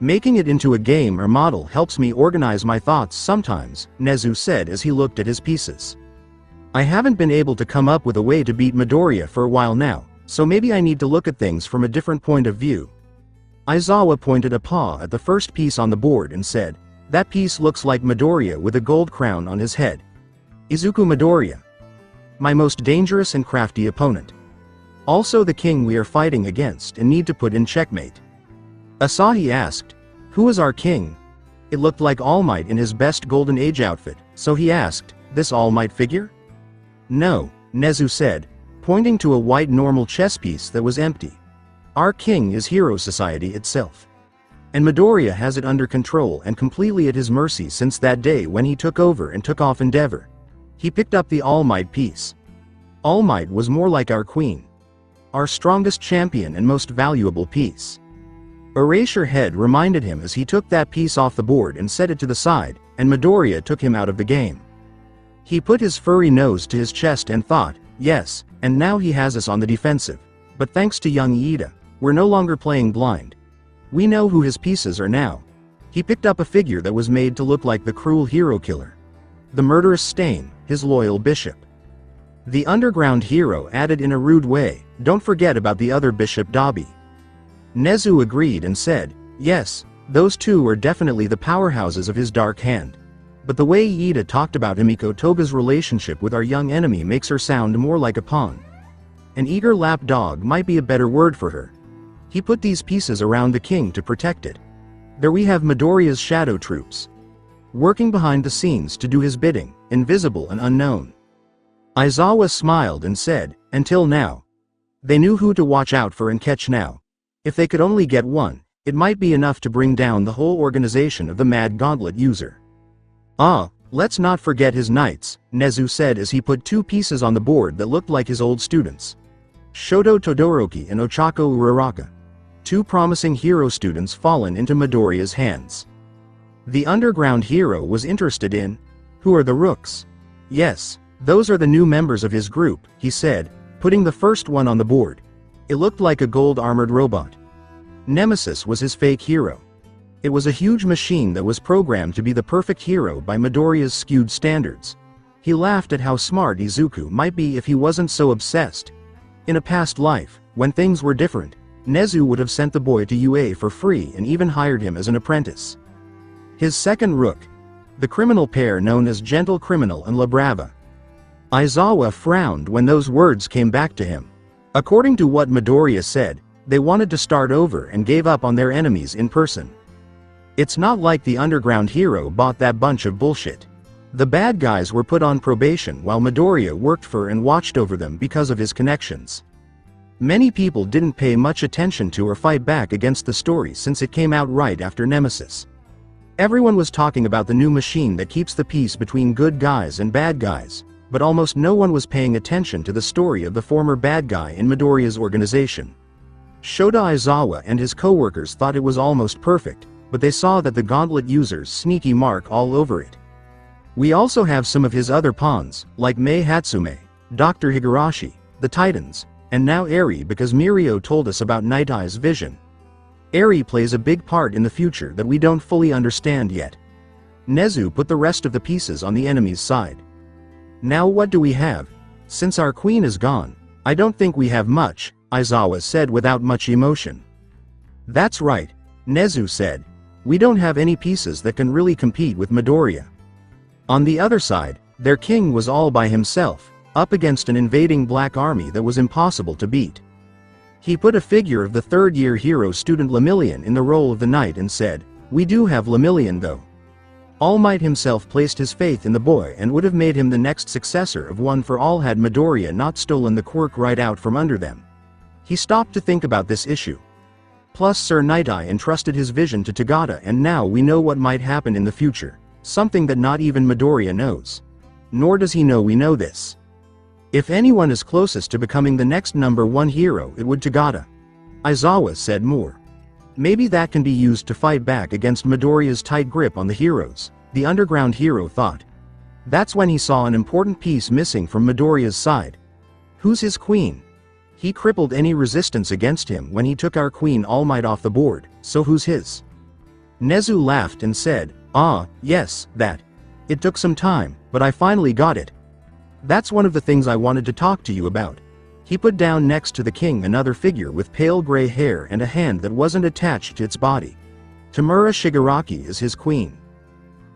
S2: "Making it into a game or model helps me organize my thoughts sometimes," Nezu said as he looked at his pieces. "I haven't been able to come up with a way to beat Midoriya for a while now, so maybe I need to look at things from a different point of view." Aizawa pointed a paw at the first piece on the board and said, "That piece looks like Midoriya with a gold crown on his head. Izuku Midoriya. My most dangerous and crafty opponent. Also the king we are fighting against and need to put in checkmate." Asahi asked, "Who is our king?" It looked like All Might in his best Golden Age outfit, so he asked, "This All Might figure?" "No," Nezu said, pointing to a white normal chess piece that was empty. "Our king is Hero Society itself. And Midoriya has it under control and completely at his mercy since that day when he took over and took off Endeavor." He picked up the All Might piece. All Might was more like our queen. Our strongest champion and most valuable piece. Erasure Head reminded him as he took that piece off the board and set it to the side, and Midoriya took him out of the game. He put his furry nose to his chest and thought, "Yes, and now he has us on the defensive. But thanks to young Iida, we're no longer playing blind. We know who his pieces are now." He picked up a figure that was made to look like the cruel hero killer. The murderous Stain, his loyal bishop. The underground hero added in a rude way, "Don't forget about the other bishop Dabi." Nezu agreed and said, "Yes, those two are definitely the powerhouses of his dark hand. But the way Iida talked about Himiko Toga's relationship with our young enemy makes her sound more like a pawn. An eager lap dog might be a better word for her." He put these pieces around the king to protect it. There we have Midoriya's shadow troops. Working behind the scenes to do his bidding, invisible and unknown. Aizawa smiled and said, "Until now. They knew who to watch out for and catch now. If they could only get one, it might be enough to bring down the whole organization of the Mad Gauntlet user." "Ah, let's not forget his knights," Nezu said as he put two pieces on the board that looked like his old students. Shoto Todoroki and Ochako Uraraka. Two promising hero students fallen into Midoriya's hands. The underground hero was interested in, "Who are the Rooks?" "Yes, those are the new members of his group," he said, putting the first one on the board. It looked like a gold-armored robot. Nemesis was his fake hero. It was a huge machine that was programmed to be the perfect hero by Midoriya's skewed standards. He laughed at how smart Izuku might be if he wasn't so obsessed. In a past life, when things were different, Nezu would have sent the boy to UA for free and even hired him as an apprentice. His second rook. The criminal pair known as Gentle Criminal and La Brava. Aizawa frowned when those words came back to him. According to what Midoriya said, they wanted to start over and gave up on their enemies in person. It's not like the underground hero bought that bunch of bullshit. The bad guys were put on probation while Midoriya worked for and watched over them because of his connections. Many people didn't pay much attention to or fight back against the story since it came out right after Nemesis. Everyone was talking about the new machine that keeps the peace between good guys and bad guys, but almost no one was paying attention to the story of the former bad guy in Midoriya's organization. Shota Aizawa and his co-workers thought it was almost perfect, but they saw that the Gauntlet user's sneaky mark all over it. We also have some of his other pawns, like Mei Hatsume, Dr. Higurashi, the Titans, and now Eri because Mirio told us about Night Eye's vision. Eri plays a big part in the future that we don't fully understand yet. Nezu put the rest of the pieces on the enemy's side. Now what do we have? Since our queen is gone, I don't think we have much, Aizawa said without much emotion. That's right, Nezu said. We don't have any pieces that can really compete with Midoriya. On the other side, their king was all by himself, up against an invading black army that was impossible to beat. He put a figure of the third-year hero student Lemillion in the role of the knight and said, "We do have Lemillion though." All Might himself placed his faith in the boy and would have made him the next successor of One for All had Midoriya not stolen the quirk right out from under them. He stopped to think about this issue. Plus Sir Night Eye entrusted his vision to Tagata and now we know what might happen in the future, something that not even Midoriya knows. Nor does he know we know this. If anyone is closest to becoming the next #1 hero, it would Tagada. Aizawa said more. Maybe that can be used to fight back against Midoriya's tight grip on the heroes, the underground hero thought. That's when he saw an important piece missing from Midoriya's side. Who's his queen? He crippled any resistance against him when he took our Queen All Might off the board, so who's his? Nezu laughed and said, "Ah, yes, that. It took some time, but I finally got it. That's one of the things I wanted to talk to you about." He put down next to the king another figure with pale gray hair and a hand that wasn't attached to its body. Tamura Shigaraki is his queen.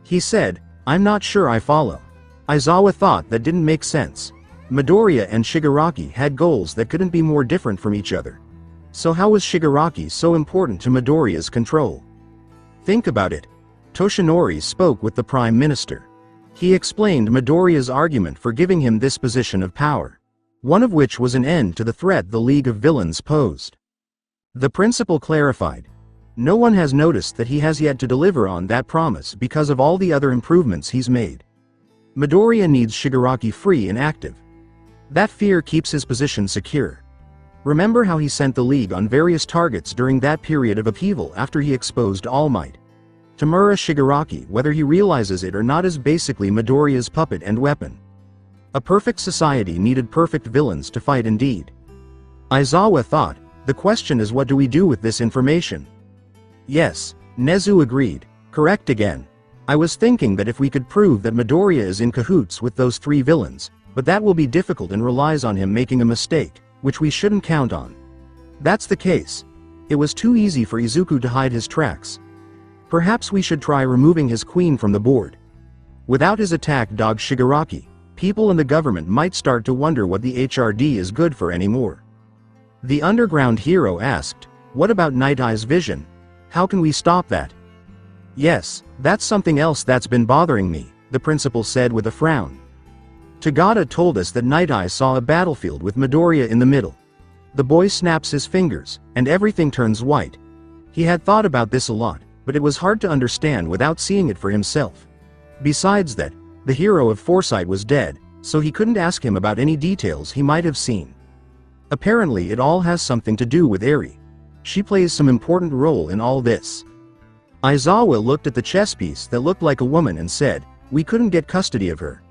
S2: He said, "I'm not sure I follow." Aizawa thought that didn't make sense. Midoriya and Shigaraki had goals that couldn't be more different from each other. So how was Shigaraki so important to Midoriya's control? Think about it. Toshinori spoke with the Prime Minister. He explained Midoriya's argument for giving him this position of power, one of which was an end to the threat the League of Villains posed. The principal clarified. No one has noticed that he has yet to deliver on that promise because of all the other improvements he's made. Midoriya needs Shigaraki free and active. That fear keeps his position secure. Remember how he sent the League on various targets during that period of upheaval after he exposed All Might? Tamura Shigaraki, whether he realizes it or not, is basically Midoriya's puppet and weapon. A perfect society needed perfect villains to fight indeed. Aizawa thought, the question is, what do we do with this information? Yes, Nezu agreed. Correct again. I was thinking that if we could prove that Midoriya is in cahoots with those 3 villains, but that will be difficult and relies on him making a mistake, which we shouldn't count on. That's the case. It was too easy for Izuku to hide his tracks. Perhaps we should try removing his queen from the board. Without his attack dog Shigaraki, people in the government might start to wonder what the HRD is good for anymore. The underground hero asked, what about Night Eye's vision? How can we stop that? Yes, that's something else that's been bothering me, the principal said with a frown. Tagada told us that Night Eye saw a battlefield with Midoriya in the middle. The boy snaps his fingers, and everything turns white. He had thought about this a lot, but it was hard to understand without seeing it for himself. Besides that, the hero of foresight was dead, so he couldn't ask him about any details he might have seen. Apparently it all has something to do with Eri. She plays some important role in all this. Aizawa looked at the chess piece that looked like a woman and said, we couldn't get custody of her.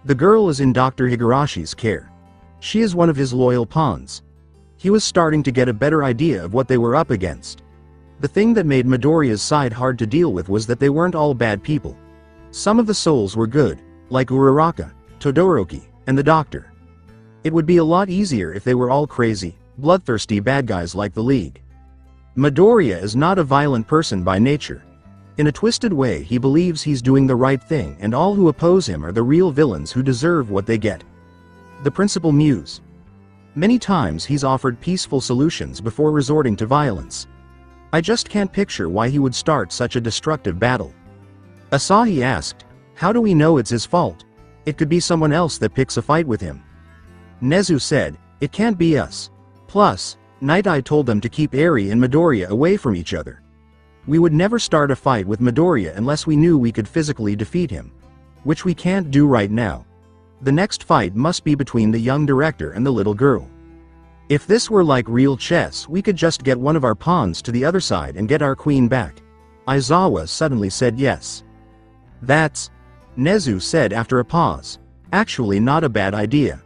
S2: The girl is in Dr. Higarashi's care. She is one of his loyal pawns. He was starting to get a better idea of what they were up against. The thing that made Midoriya's side hard to deal with was that they weren't all bad people. Some of the souls were good, like Uraraka, Todoroki, and the Doctor. It would be a lot easier if they were all crazy, bloodthirsty bad guys like the League. Midoriya is not a violent person by nature. In a twisted way, he believes he's doing the right thing, and all who oppose him are the real villains who deserve what they get. The principal mused. Many times he's offered peaceful solutions before resorting to violence. I just can't picture why he would start such a destructive battle. Asahi asked, how do we know it's his fault? It could be someone else that picks a fight with him. Nezu said, it can't be us. Plus, Night Eye told them to keep Eri and Midoriya away from each other. We would never start a fight with Midoriya unless we knew we could physically defeat him. Which we can't do right now. The next fight must be between the young director and the little girl. If this were like real chess, we could just get one of our pawns to the other side and get our queen back. Aizawa suddenly said yes. That's, Nezu said after a pause, actually not a bad idea.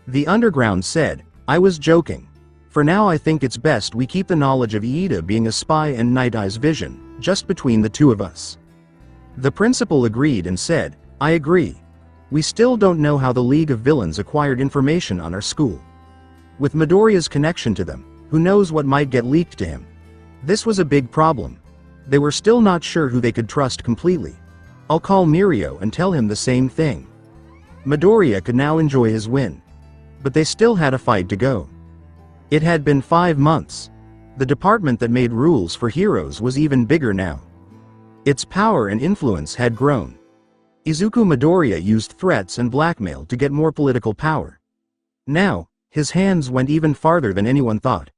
S2: The underground said, I was joking. For now I think it's best we keep the knowledge of Iida being a spy and Night Eye's vision, just between the two of us. The principal agreed and said, I agree. We still don't know how the League of Villains acquired information on our school. With Midoriya's connection to them, who knows what might get leaked to him. This was a big problem. They were still not sure who they could trust completely. I'll call Mirio and tell him the same thing. Midoriya could now enjoy his win. But they still had a fight to go. It had been 5 months. The department that made rules for heroes was even bigger now. Its power and influence had grown. Izuku Midoriya used threats and blackmail to get more political power. Now, his hands went even farther than anyone thought.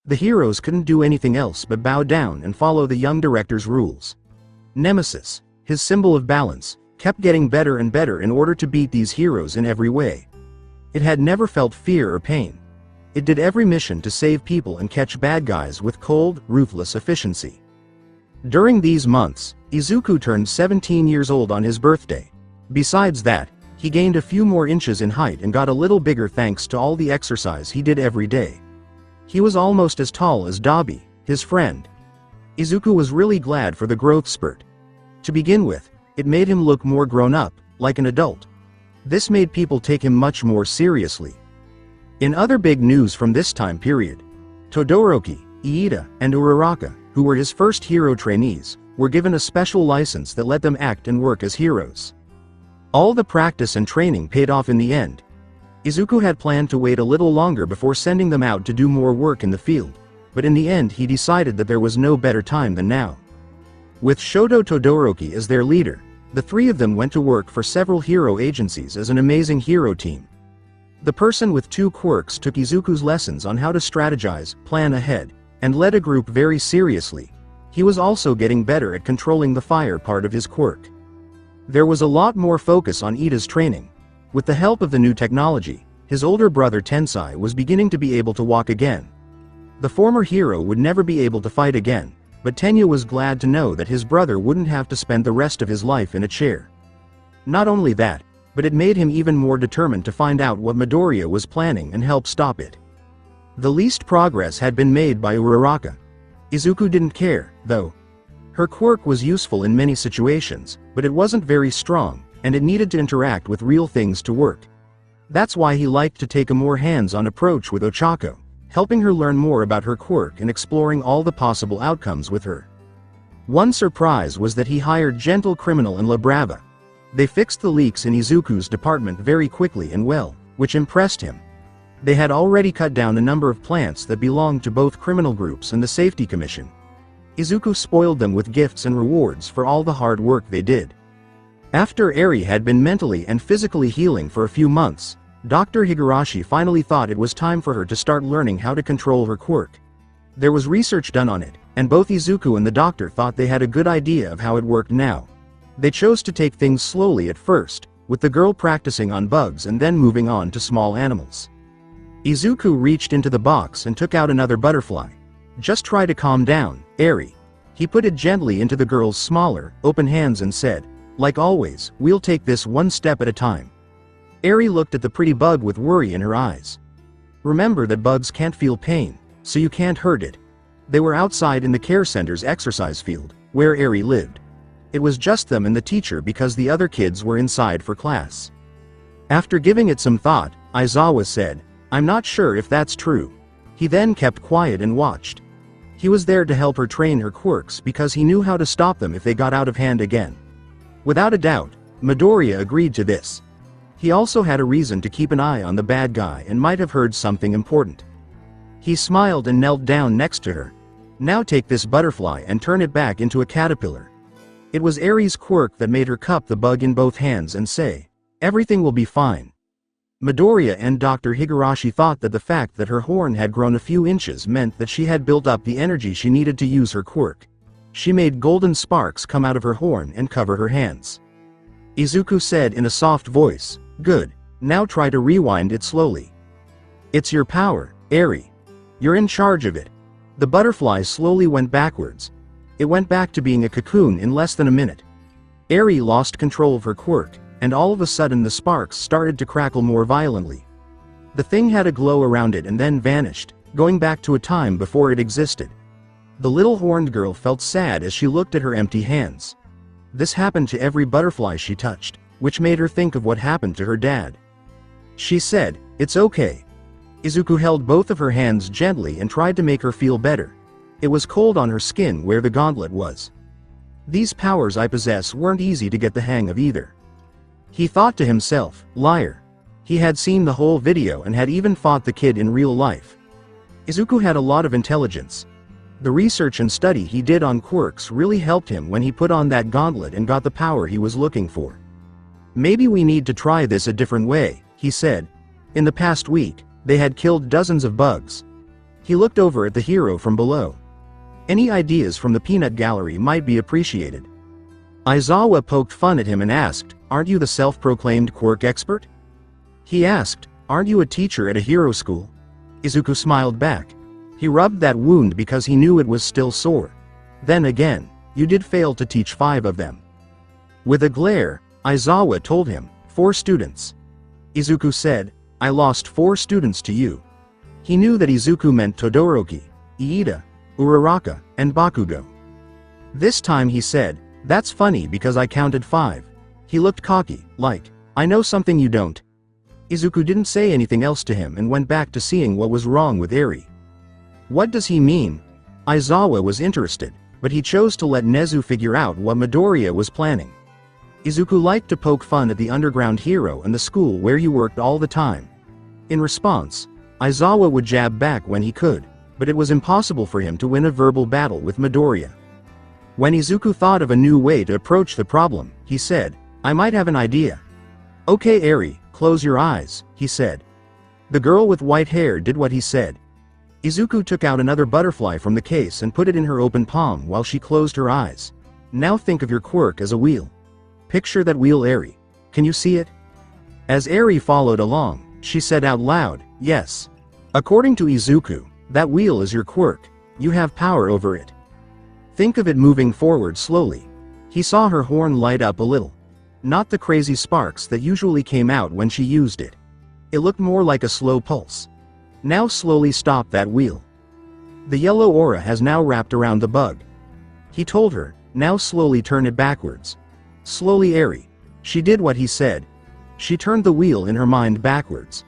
S2: The heroes couldn't do anything else but bow down and follow the young director's rules. Nemesis, his symbol of balance, kept getting better and better in order to beat these heroes in every way. It had never felt fear or pain. It did every mission to save people and catch bad guys with cold, ruthless efficiency. During these months, Izuku turned 17 years old on his birthday. Besides that, he gained a few more inches in height and got a little bigger thanks to all the exercise he did every day. He was almost as tall as Dabi, his friend. Izuku was really glad for the growth spurt. To begin with, it made him look more grown up, like an adult. This made people take him much more seriously. In other big news from this time period, Todoroki, Iida, and Uraraka, who were his first hero trainees, were given a special license that let them act and work as heroes. All the practice and training paid off in the end. Izuku had planned to wait a little longer before sending them out to do more work in the field, but in the end he decided that there was no better time than now. With Shoto Todoroki as their leader, the three of them went to work for several hero agencies as an amazing hero team. The person with 2 quirks took Izuku's lessons on how to strategize, plan ahead, and led a group very seriously. He was also getting better at controlling the fire part of his quirk. There was a lot more focus on Iida's training. With the help of the new technology, his older brother Tensai was beginning to be able to walk again. The former hero would never be able to fight again, but Tenya was glad to know that his brother wouldn't have to spend the rest of his life in a chair. Not only that, but it made him even more determined to find out what Midoriya was planning and help stop it. The least progress had been made by Uraraka. Izuku didn't care, though. Her quirk was useful in many situations, but it wasn't very strong, and it needed to interact with real things to work. That's why he liked to take a more hands-on approach with Ochako, helping her learn more about her quirk and exploring all the possible outcomes with her. One surprise was that he hired Gentle Criminal and La Brava. They fixed the leaks in Izuku's department very quickly and well, which impressed him. They had already cut down a number of plants that belonged to both criminal groups and the Safety Commission. Izuku spoiled them with gifts and rewards for all the hard work they did. After Eri had been mentally and physically healing for a few months, Dr. Higurashi finally thought it was time for her to start learning how to control her quirk. There was research done on it, and both Izuku and the doctor thought they had a good idea of how it worked now. They chose to take things slowly at first, with the girl practicing on bugs and then moving on to small animals. Izuku reached into the box and took out another butterfly. "Just try to calm down, Eri." He put it gently into the girl's smaller, open hands and said, "Like always, we'll take this one step at a time." Eri looked at the pretty bug with worry in her eyes. Remember that bugs can't feel pain, so you can't hurt it. They were outside in the care center's exercise field, where Eri lived. It was just them and the teacher because the other kids were inside for class. After giving it some thought, Aizawa said, "I'm not sure if that's true." He then kept quiet and watched. He was there to help her train her quirks because he knew how to stop them if they got out of hand again. Without a doubt, Midoriya agreed to this. He also had a reason to keep an eye on the bad guy and might have heard something important. He smiled and knelt down next to her. "Now take this butterfly and turn it back into a caterpillar." It was Eri's quirk that made her cup the bug in both hands and say, "Everything will be fine." Midoriya and Dr. Higurashi thought that the fact that her horn had grown a few inches meant that she had built up the energy she needed to use her quirk. She made golden sparks come out of her horn and cover her hands. Izuku said in a soft voice, "Good, now try to rewind it slowly." "It's your power, Eri. You're in charge of it." The butterfly slowly went backwards. It went back to being a cocoon in less than a minute. Eri lost control of her quirk, and all of a sudden the sparks started to crackle more violently. The thing had a glow around it and then vanished, going back to a time before it existed. The little horned girl felt sad as she looked at her empty hands. This happened to every butterfly she touched, which made her think of what happened to her dad. She said, "It's okay." Izuku held both of her hands gently and tried to make her feel better. It was cold on her skin where the gauntlet was. These powers I possess weren't easy to get the hang of either. He thought to himself, liar. He had seen the whole video and had even fought the kid in real life. Izuku had a lot of intelligence. The research and study he did on quirks really helped him when he put on that gauntlet and got the power he was looking for. "Maybe we need to try this a different way," he said. In the past week, they had killed dozens of bugs. He looked over at the hero from below. Any ideas from the peanut gallery might be appreciated. Aizawa poked fun at him and asked, "Aren't you the self-proclaimed quirk expert?" He asked, Aren't you a teacher at a hero school? Izuku smiled back. He rubbed that wound because he knew it was still sore. Then again, you did fail to teach 5 of them. With a glare, Aizawa told him, 4 students. Izuku said, I lost 4 students to you. He knew that Izuku meant Todoroki, Iida, Uraraka, and Bakugo. This time he said, that's funny because I counted 5. He looked cocky, like, I know something you don't. Izuku didn't say anything else to him and went back to seeing what was wrong with Eri. What does he mean? Aizawa was interested, but he chose to let Nezu figure out what Midoriya was planning. Izuku liked to poke fun at the underground hero and the school where he worked all the time. In response, Aizawa would jab back when he could, but it was impossible for him to win a verbal battle with Midoriya. When Izuku thought of a new way to approach the problem, he said, I might have an idea. Okay Eri, close your eyes, he said. The girl with white hair did what he said. Izuku took out another butterfly from the case and put it in her open palm while she closed her eyes. Now think of your quirk as a wheel. Picture that wheel Eri. Can you see it? As Eri followed along, she said out loud, yes. According to Izuku, that wheel is your quirk. You have power over it. Think of it moving forward slowly. He saw her horn light up a little. Not the crazy sparks that usually came out when she used it. It looked more like a slow pulse. Now slowly stop that wheel. The yellow aura has now wrapped around the bug. He told her, now slowly turn it backwards. Slowly Eri. She did what he said. She turned the wheel in her mind backwards.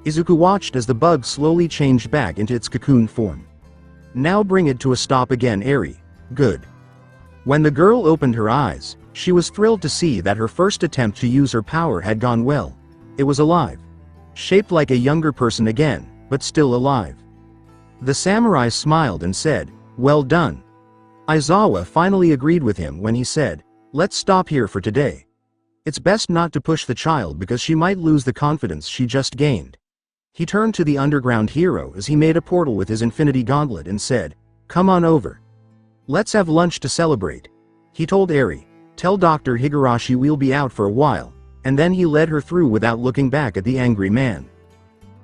S2: Izuku watched as the bug slowly changed back into its cocoon form. Now bring it to a stop again Eri. Good. When the girl opened her eyes, she was thrilled to see that her first attempt to use her power had gone well. It was alive. Shaped like a younger person again, but still alive. The samurai smiled and said, well done. Aizawa finally agreed with him when he said, let's stop here for today. It's best not to push the child because she might lose the confidence she just gained. He turned to the underground hero as he made a portal with his infinity gauntlet and said, come on over. Let's have lunch to celebrate. He told Eri, tell Dr. Higurashi we'll be out for a while, and then he led her through without looking back at the angry man.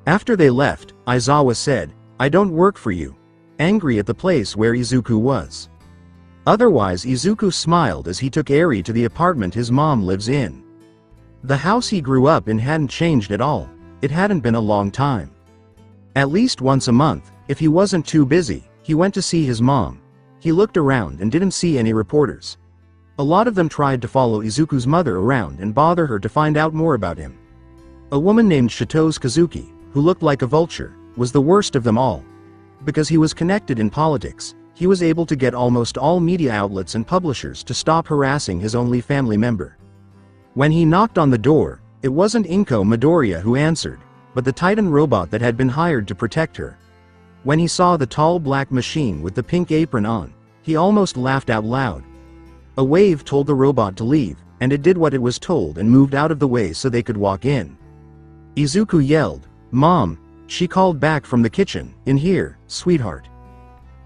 S2: After they left, Aizawa said, I don't work for you. Angry at the place where Izuku was. Otherwise Izuku smiled as he took Eri to the apartment his mom lives in. The house he grew up in hadn't changed at all. It hadn't been a long time. At least once a month, if he wasn't too busy, he went to see his mom. He looked around and didn't see any reporters. A lot of them tried to follow Izuku's mother around and bother her to find out more about him. A woman named Shoto's Kazuki, who looked like a vulture, was the worst of them all. Because he was connected in politics, he was able to get almost all media outlets and publishers to stop harassing his only family member. When he knocked on the door, it wasn't Inko Midoriya who answered, but the Titan robot that had been hired to protect her. When he saw the tall black machine with the pink apron on, he almost laughed out loud. A wave told the robot to leave, and it did what it was told and moved out of the way so they could walk in. Izuku yelled, Mom, she called back from the kitchen, in here, sweetheart.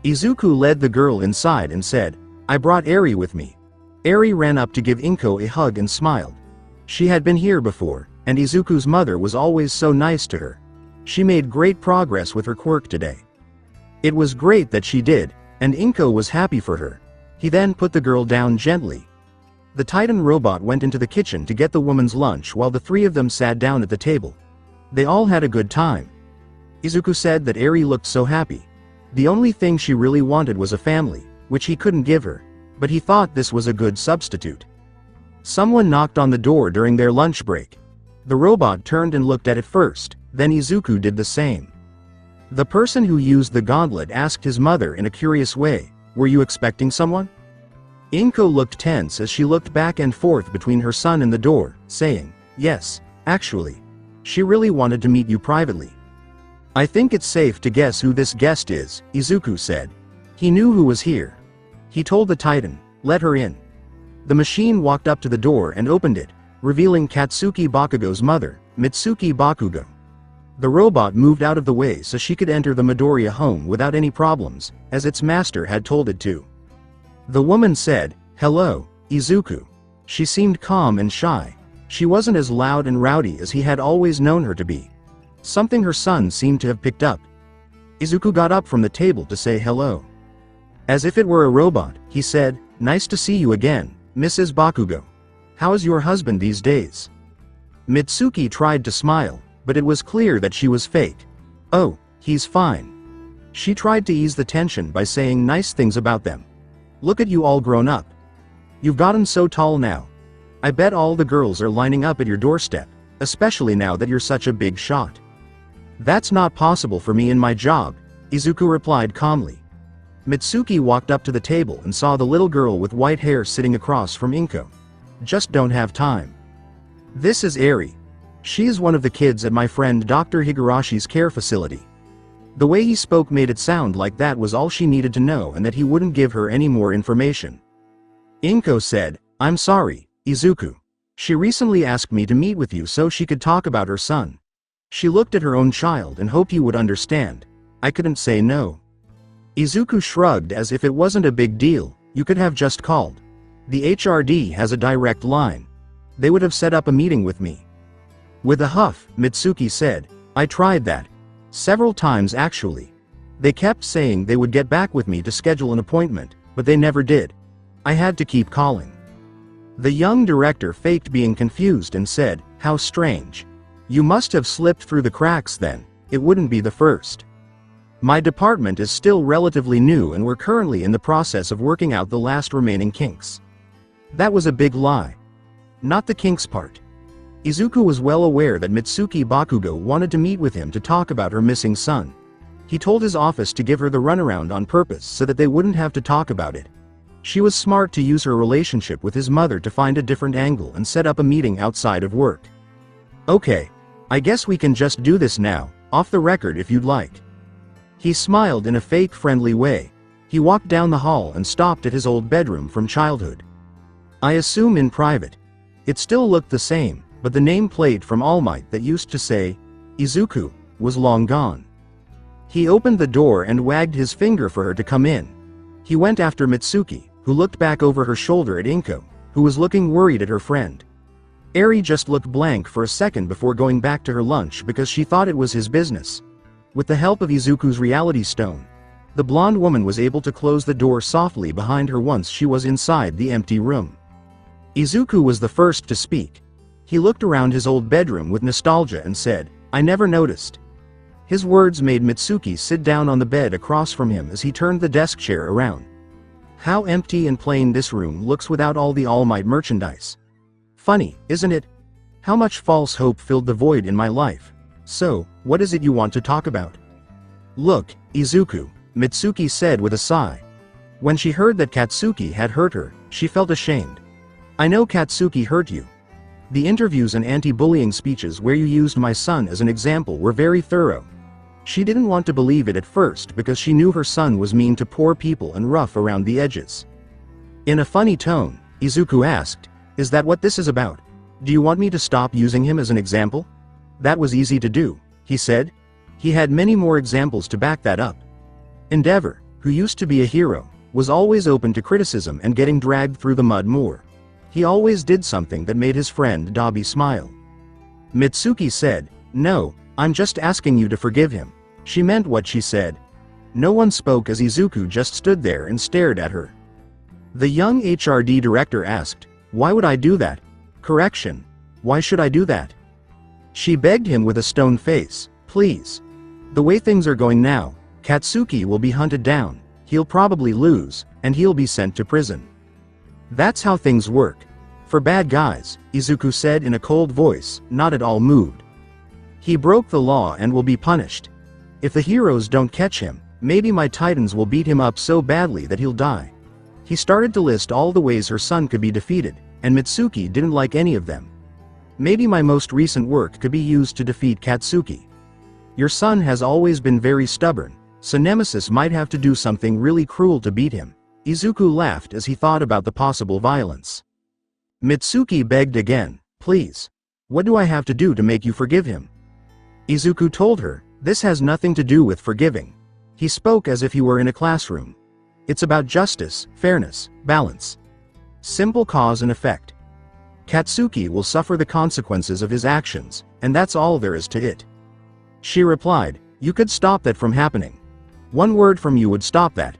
S2: Izuku led the girl inside and said, I brought Eri with me. Eri ran up to give Inko a hug and smiled. She had been here before, and Izuku's mother was always so nice to her. She made great progress with her quirk today. It was great that she did, and Inko was happy for her. He then put the girl down gently. The Titan robot went into the kitchen to get the woman's lunch while the 3 of them sat down at the table. They all had a good time. Izuku said that Eri looked so happy. The only thing she really wanted was a family, which he couldn't give her, but he thought this was a good substitute. Someone knocked on the door during their lunch break. The robot turned and looked at it first, then Izuku did the same. The person who used the gauntlet asked his mother in a curious way, were you expecting someone? Inko looked tense as she looked back and forth between her son and the door, saying, yes, actually. She really wanted to meet you privately. I think it's safe to guess who this guest is, Izuku said. He knew who was here. He told the Titan, let her in. The machine walked up to the door and opened it, revealing Katsuki Bakugo's mother, Mitsuki Bakugo. The robot moved out of the way so she could enter the Midoriya home without any problems, as its master had told it to. The woman said, hello, Izuku. She seemed calm and shy. She wasn't as loud and rowdy as he had always known her to be. something her son seemed to have picked up. Izuku got up from the table to say hello. As if it were a robot, he said, "Nice to see you again, Mrs. Bakugo. How is your husband these days?" Mitsuki tried to smile, but it was clear that she was fake. "Oh, he's fine." She tried to ease the tension by saying nice things about them. "Look at you all grown up. You've gotten so tall now. I bet all the girls are lining up at your doorstep, especially now that you're such a big shot." "That's not possible for me in my job," Izuku replied calmly. Mitsuki walked up to the table and saw the little girl with white hair sitting across from Inko. "Just don't have time. This is Eri. She is one of the kids at my friend Dr. Higarashi's care facility." The way he spoke made it sound like that was all she needed to know and that he wouldn't give her any more information. Inko said, "I'm sorry, Izuku. She recently asked me to meet with you so she could talk about her son. She looked at her own child and hoped you would understand. I couldn't say no." Izuku shrugged as if it wasn't a big deal. "You could have just called. The HRD has a direct line. They would have set up a meeting with me." With a huff, Mitsuki said, "I tried that. Several times actually. They kept saying they would get back with me to schedule an appointment, but they never did. I had to keep calling." The young director faked being confused and said, "How strange. You must have slipped through the cracks then. It wouldn't be the first. My department is still relatively new and we're currently in the process of working out the last remaining kinks." That was a big lie. Not the kinks part. Izuku was well aware that Mitsuki Bakugo wanted to meet with him to talk about her missing son. He told his office to give her the runaround on purpose so that they wouldn't have to talk about it. She was smart to use her relationship with his mother to find a different angle and set up a meeting outside of work. "Okay. I guess we can just do this now, off the record if you'd like." He smiled in a fake friendly way. He walked down the hall and stopped at his old bedroom from childhood. I assume in private. It still looked the same, but the nameplate from All Might that used to say, Izuku, was long gone. He opened the door and wagged his finger for her to come in. He went after Mitsuki, who looked back over her shoulder at Inko, who was looking worried at her friend. Eri just looked blank for a second before going back to her lunch because she thought it was his business. With the help of Izuku's reality stone, the blonde woman was able to close the door softly behind her once she was inside the empty room. Izuku was the first to speak. He looked around his old bedroom with nostalgia and said, "I never noticed." His words made Mitsuki sit down on the bed across from him as he turned the desk chair around. "How empty and plain this room looks without all the All Might merchandise. Funny, isn't it? How much false hope filled the void in my life. So, what is it you want to talk about?" "Look, Izuku," Mitsuki said with a sigh. When she heard that Katsuki had hurt her, she felt ashamed. "I know Katsuki hurt you. The interviews and anti-bullying speeches where you used my son as an example were very thorough." She didn't want to believe it at first because she knew her son was mean to poor people and rough around the edges. In a funny tone, Izuku asked, "Is that what this is about? Do you want me to stop using him as an example?" "That was easy to do," he said. He had many more examples to back that up. Endeavor, who used to be a hero, was always open to criticism and getting dragged through the mud more. He always did something that made his friend Dabi smile. Mitsuki said, "No, I'm just asking you to forgive him." She meant what she said. No one spoke as Izuku just stood there and stared at her. The young HRD director asked, "Why would I do that? Correction. Why should I do that?" She begged him with a stone face, "Please. The way things are going now, Katsuki will be hunted down, he'll probably lose, and he'll be sent to prison. That's how things work. For bad guys," Izuku said in a cold voice, not at all moved. "He broke the law and will be punished. If the heroes don't catch him, maybe my titans will beat him up so badly that he'll die." He started to list all the ways her son could be defeated, and Mitsuki didn't like any of them. "Maybe my most recent work could be used to defeat Katsuki. Your son has always been very stubborn, so Nemesis might have to do something really cruel to beat him." Izuku laughed as he thought about the possible violence. Mitsuki begged again, "Please. What do I have to do to make you forgive him?" Izuku told her, "This has nothing to do with forgiving." He spoke as if he were in a classroom. "It's about justice, fairness, balance. Simple cause and effect. Katsuki will suffer the consequences of his actions, and that's all there is to it." She replied, "You could stop that from happening. One word from you would stop that.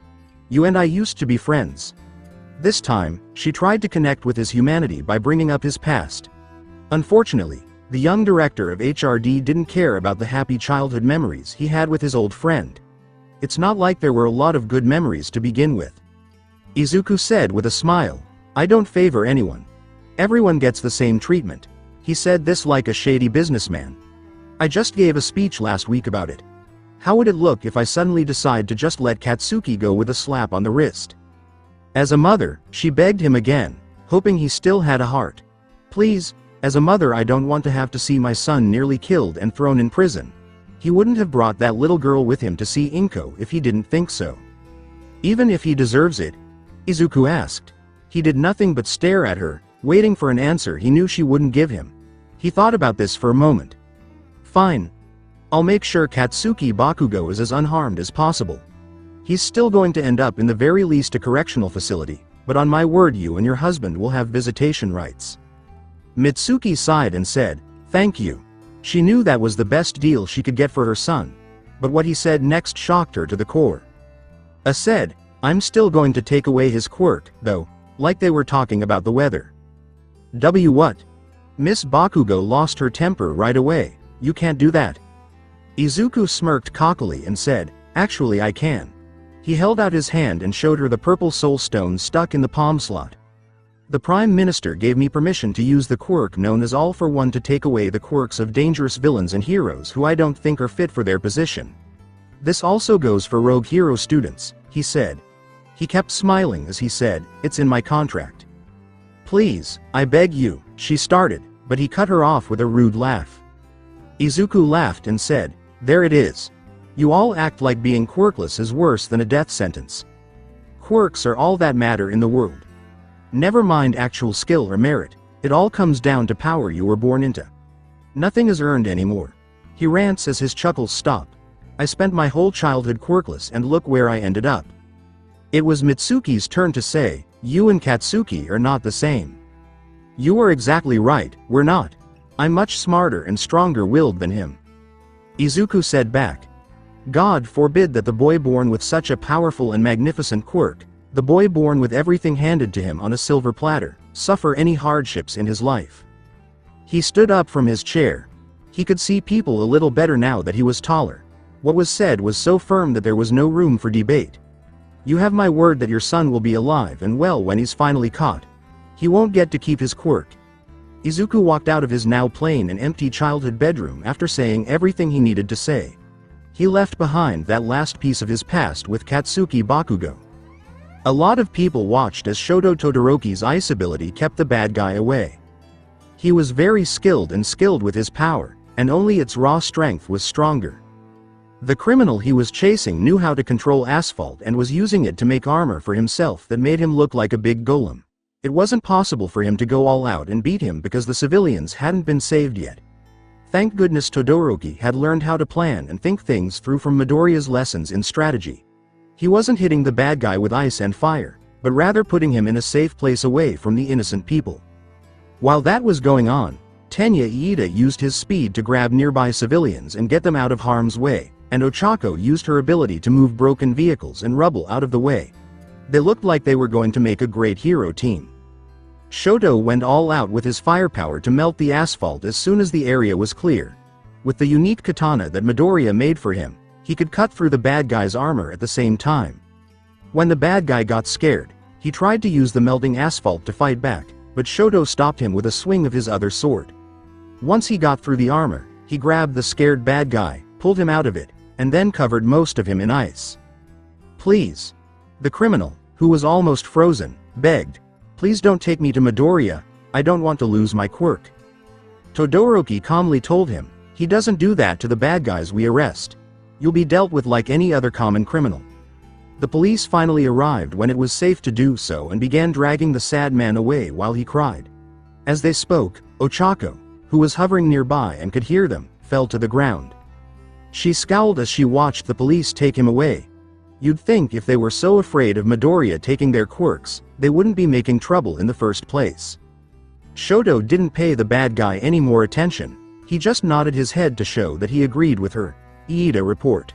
S2: You and I used to be friends." This time, she tried to connect with his humanity by bringing up his past. Unfortunately, the young director of HRD didn't care about the happy childhood memories he had with his old friend. It's not like there were a lot of good memories to begin with. Izuku said with a smile, "I don't favor anyone. Everyone gets the same treatment." He said this like a shady businessman. "I just gave a speech last week about it. How would it look if I suddenly decide to just let Katsuki go with a slap on the wrist?" As a mother, she begged him again, hoping he still had a heart. "Please, as a mother, I don't want to have to see my son nearly killed and thrown in prison." He wouldn't have brought that little girl with him to see Inko if he didn't think so. "Even if he deserves it?" Izuku asked. He did nothing but stare at her, waiting for an answer he knew she wouldn't give him. He thought about this for a moment. "Fine. I'll make sure Katsuki Bakugo is as unharmed as possible. He's still going to end up in the very least a correctional facility, but on my word you and your husband will have visitation rights." Mitsuki sighed and said, "Thank you." She knew that was the best deal she could get for her son, but what he said next shocked her to the core. Said, "I'm still going to take away his quirk, though," like they were talking about the weather. What? Miss Bakugo lost her temper right away. "You can't do that." Izuku smirked cockily and said, "Actually I can." He held out his hand and showed her the purple soul stone stuck in the palm slot. "The Prime Minister gave me permission to use the quirk known as All for One to take away the quirks of dangerous villains and heroes who I don't think are fit for their position. This also goes for rogue hero students," he said. He kept smiling as he said, "It's in my contract." "Please, I beg you," she started, but he cut her off with a rude laugh. Izuku laughed and said, "There it is. You all act like being quirkless is worse than a death sentence. Quirks are all that matter in the world. Never mind actual skill or merit, it all comes down to power you were born into. Nothing is earned anymore." He rants as his chuckles stop. "I spent my whole childhood quirkless and look where I ended up." It was Mitsuki's turn to say, "You and Katsuki are not the same." "You are exactly right, we're not. I'm much smarter and stronger-willed than him." Izuku said back. God forbid that the boy born with such a powerful and magnificent quirk, the boy born with everything handed to him on a silver platter, suffer any hardships in his life. He stood up from his chair. He could see people a little better now that he was taller. What was said was so firm that there was no room for debate. "You have my word that your son will be alive and well when he's finally caught. He won't get to keep his quirk." Izuku walked out of his now plain and empty childhood bedroom after saying everything he needed to say. He left behind that last piece of his past with Katsuki Bakugo. A lot of people watched as Shoto Todoroki's ice ability kept the bad guy away. He was very skilled with his power, and only its raw strength was stronger. The criminal he was chasing knew how to control asphalt and was using it to make armor for himself that made him look like a big golem. It wasn't possible for him to go all out and beat him because the civilians hadn't been saved yet. Thank goodness Todoroki had learned how to plan and think things through from Midoriya's lessons in strategy. He wasn't hitting the bad guy with ice and fire, but rather putting him in a safe place away from the innocent people. While that was going on, Tenya Iida used his speed to grab nearby civilians and get them out of harm's way, and Ochako used her ability to move broken vehicles and rubble out of the way. They looked like they were going to make a great hero team. Shoto went all out with his firepower to melt the asphalt as soon as the area was clear. With the unique katana that Midoriya made for him, he could cut through the bad guy's armor at the same time. When the bad guy got scared, he tried to use the melting asphalt to fight back, but Shoto stopped him with a swing of his other sword. Once he got through the armor, he grabbed the scared bad guy, pulled him out of it, and then covered most of him in ice. "Please." The criminal, who was almost frozen, begged, "Please don't take me to Midoriya, I don't want to lose my quirk." Todoroki calmly told him, "He doesn't do that to the bad guys we arrest. You'll be dealt with like any other common criminal." The police finally arrived when it was safe to do so and began dragging the sad man away while he cried. As they spoke, Ochako, who was hovering nearby and could hear them, fell to the ground. She scowled as she watched the police take him away. You'd think if they were so afraid of Midoriya taking their quirks, they wouldn't be making trouble in the first place. Shoto didn't pay the bad guy any more attention. He just nodded his head to show that he agreed with her. Iida report.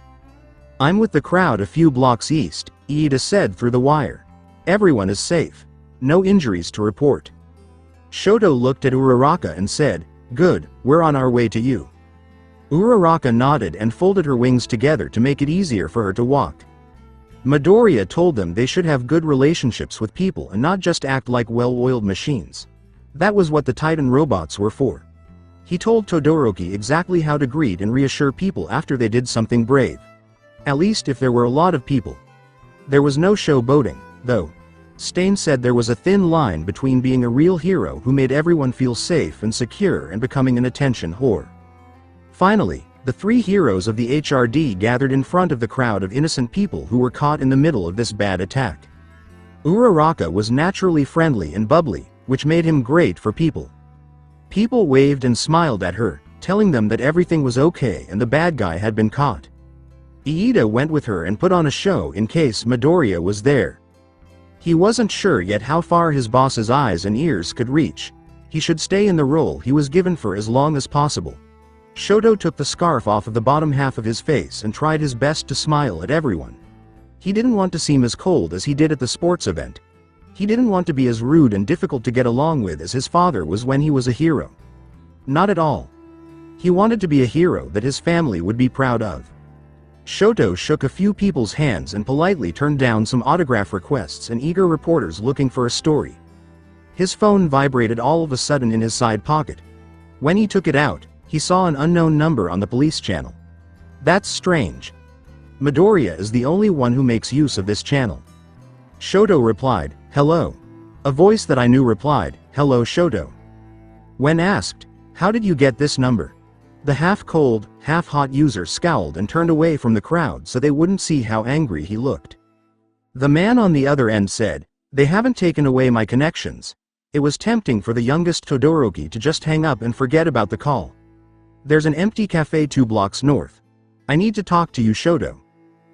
S2: I'm with the crowd a few blocks east, Iida said through the wire. Everyone is safe. No injuries to report. Shoto looked at Uraraka and said, good, we're on our way to you. Uraraka nodded and folded her wings together to make it easier for her to walk. Midoriya told them they should have good relationships with people and not just act like well-oiled machines. That was what the Titan robots were for. He told Todoroki exactly how to greet and reassure people after they did something brave. At least if there were a lot of people. There was no showboating, though. Stain said there was a thin line between being a real hero who made everyone feel safe and secure and becoming an attention whore. Finally, the three heroes of the HRD gathered in front of the crowd of innocent people who were caught in the middle of this bad attack. Uraraka was naturally friendly and bubbly, which made him great for people. People waved and smiled at her, telling them that everything was okay and the bad guy had been caught. Iida went with her and put on a show in case Midoriya was there. He wasn't sure yet how far his boss's eyes and ears could reach. He should stay in the role he was given for as long as possible. Shoto took the scarf off of the bottom half of his face and tried his best to smile at everyone. He didn't want to seem as cold as he did at the sports event. He didn't want to be as rude and difficult to get along with as his father was when he was a hero. Not at all. He wanted to be a hero that his family would be proud of. Shoto shook a few people's hands and politely turned down some autograph requests and eager reporters looking for a story. His phone vibrated all of a sudden in his side pocket. When he took it out, he saw an unknown number on the police channel. That's strange. Midoriya is the only one who makes use of this channel. Shoto replied, hello. A voice that I knew replied, hello Shoto. When asked, how did you get this number? The half-cold, half-hot user scowled and turned away from the crowd so they wouldn't see how angry he looked. The man on the other end said, they haven't taken away my connections. It was tempting for the youngest Todoroki to just hang up and forget about the call. There's an empty cafe 2 blocks north. I need to talk to you Shoto.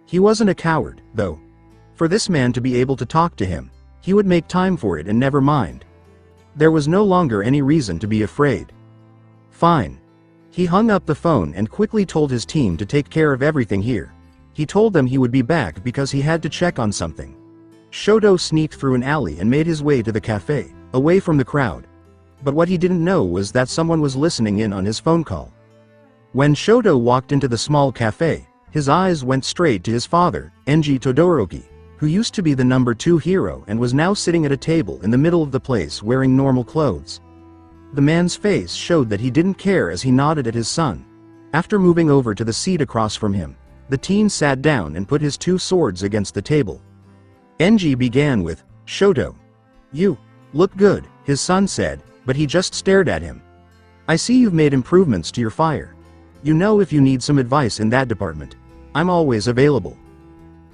S2: He wasn't a coward, though. For this man to be able to talk to him, he would make time for it and never mind. There was no longer any reason to be afraid. Fine. He hung up the phone and quickly told his team to take care of everything here. He told them he would be back because he had to check on something. Shoto sneaked through an alley and made his way to the cafe, away from the crowd. But what he didn't know was that someone was listening in on his phone call. When Shoto walked into the small cafe, his eyes went straight to his father, Enji Todoroki, who used to be the number 2 hero and was now sitting at a table in the middle of the place wearing normal clothes. The man's face showed that he didn't care as he nodded at his son. After moving over to the seat across from him, the teen sat down and put his 2 swords against the table. Enji began with, Shoto. You look good, his son said, but he just stared at him. I see you've made improvements to your fire. You know if you need some advice in that department, I'm always available.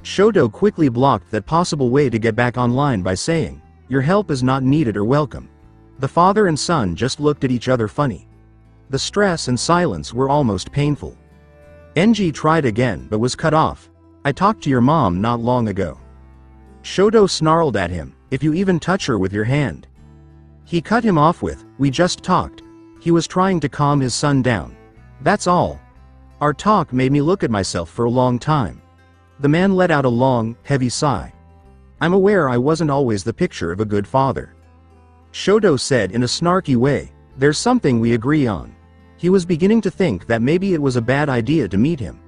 S2: Shoto quickly blocked that possible way to get back online by saying, your help is not needed or welcome. The father and son just looked at each other funny. The stress and silence were almost painful. Enji tried again but was cut off. I talked to your mom not long ago. Shoto snarled at him, if you even touch her with your hand. He cut him off with, we just talked. He was trying to calm his son down. That's all. Our talk made me look at myself for a long time. The man let out a long, heavy sigh. I'm aware I wasn't always the picture of a good father. Shoto said in a snarky way, there's something we agree on. He was beginning to think that maybe it was a bad idea to meet him.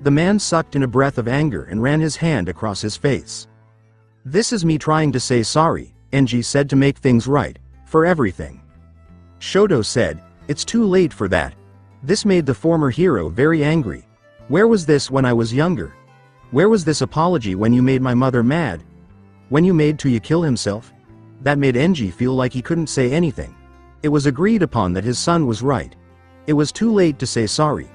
S2: The man sucked in a breath of anger and ran his hand across his face. This is me trying to say sorry, Enji said, to make things right, for everything. Shoto said, it's too late for that. This made the former hero very angry. Where was this when I was younger? Where was this apology when you made my mother mad? When you made Tuya kill himself? That made Enji feel like he couldn't say anything. It was agreed upon that his son was right. It was too late to say sorry.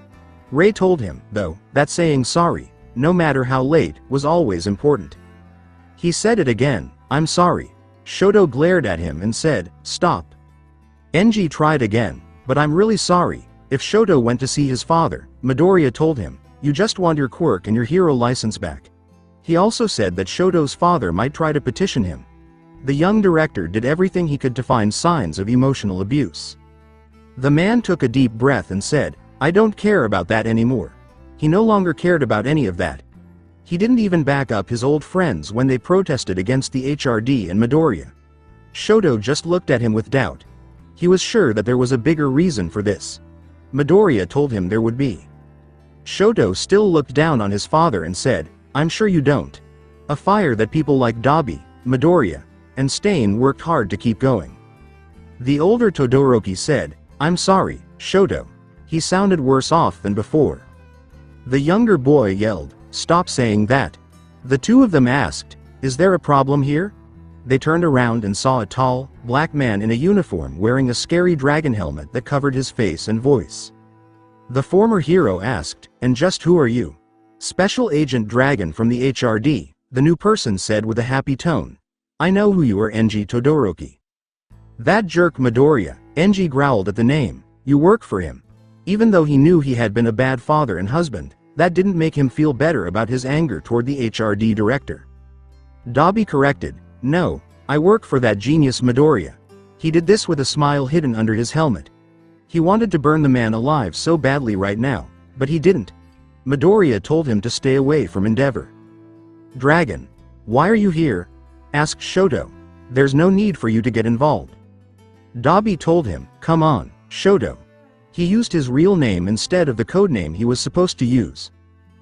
S2: Ray told him, though, that saying sorry, no matter how late, was always important. He said it again, I'm sorry. Shoto glared at him and said, stop. Enji tried again, but I'm really sorry. If Shoto went to see his father, Midoriya told him, you just want your quirk and your hero license back. He also said that Shoto's father might try to petition him. The young director did everything he could to find signs of emotional abuse. The man took a deep breath and said, I don't care about that anymore. He no longer cared about any of that. He didn't even back up his old friends when they protested against the HRD and Midoriya. Shoto just looked at him with doubt. He was sure that there was a bigger reason for this. Midoriya told him there would be. Shoto still looked down on his father and said, I'm sure you don't. A fire that people like Dabi, Midoriya, and Stain worked hard to keep going. The older Todoroki said, I'm sorry, Shoto. He sounded worse off than before. The younger boy yelled, stop saying that. The two of them asked, is there a problem here? They turned around and saw a tall, black man in a uniform wearing a scary dragon helmet that covered his face and voice. The former hero asked, and just who are you? Special Agent Dragon from the HRD, the new person said with a happy tone. I know who you are, Enji Todoroki. That jerk Midoriya, Enji growled at the name. You work for him. Even though he knew he had been a bad father and husband, that didn't make him feel better about his anger toward the HRD director. Dabi corrected, no, I work for that genius Midoriya. He did this with a smile hidden under his helmet. He wanted to burn the man alive so badly right now, but he didn't. Midoriya told him to stay away from Endeavor. Dragon, why are you here? Asked Shoto. There's no need for you to get involved. Dabi told him, come on, Shoto. He used his real name instead of the codename he was supposed to use.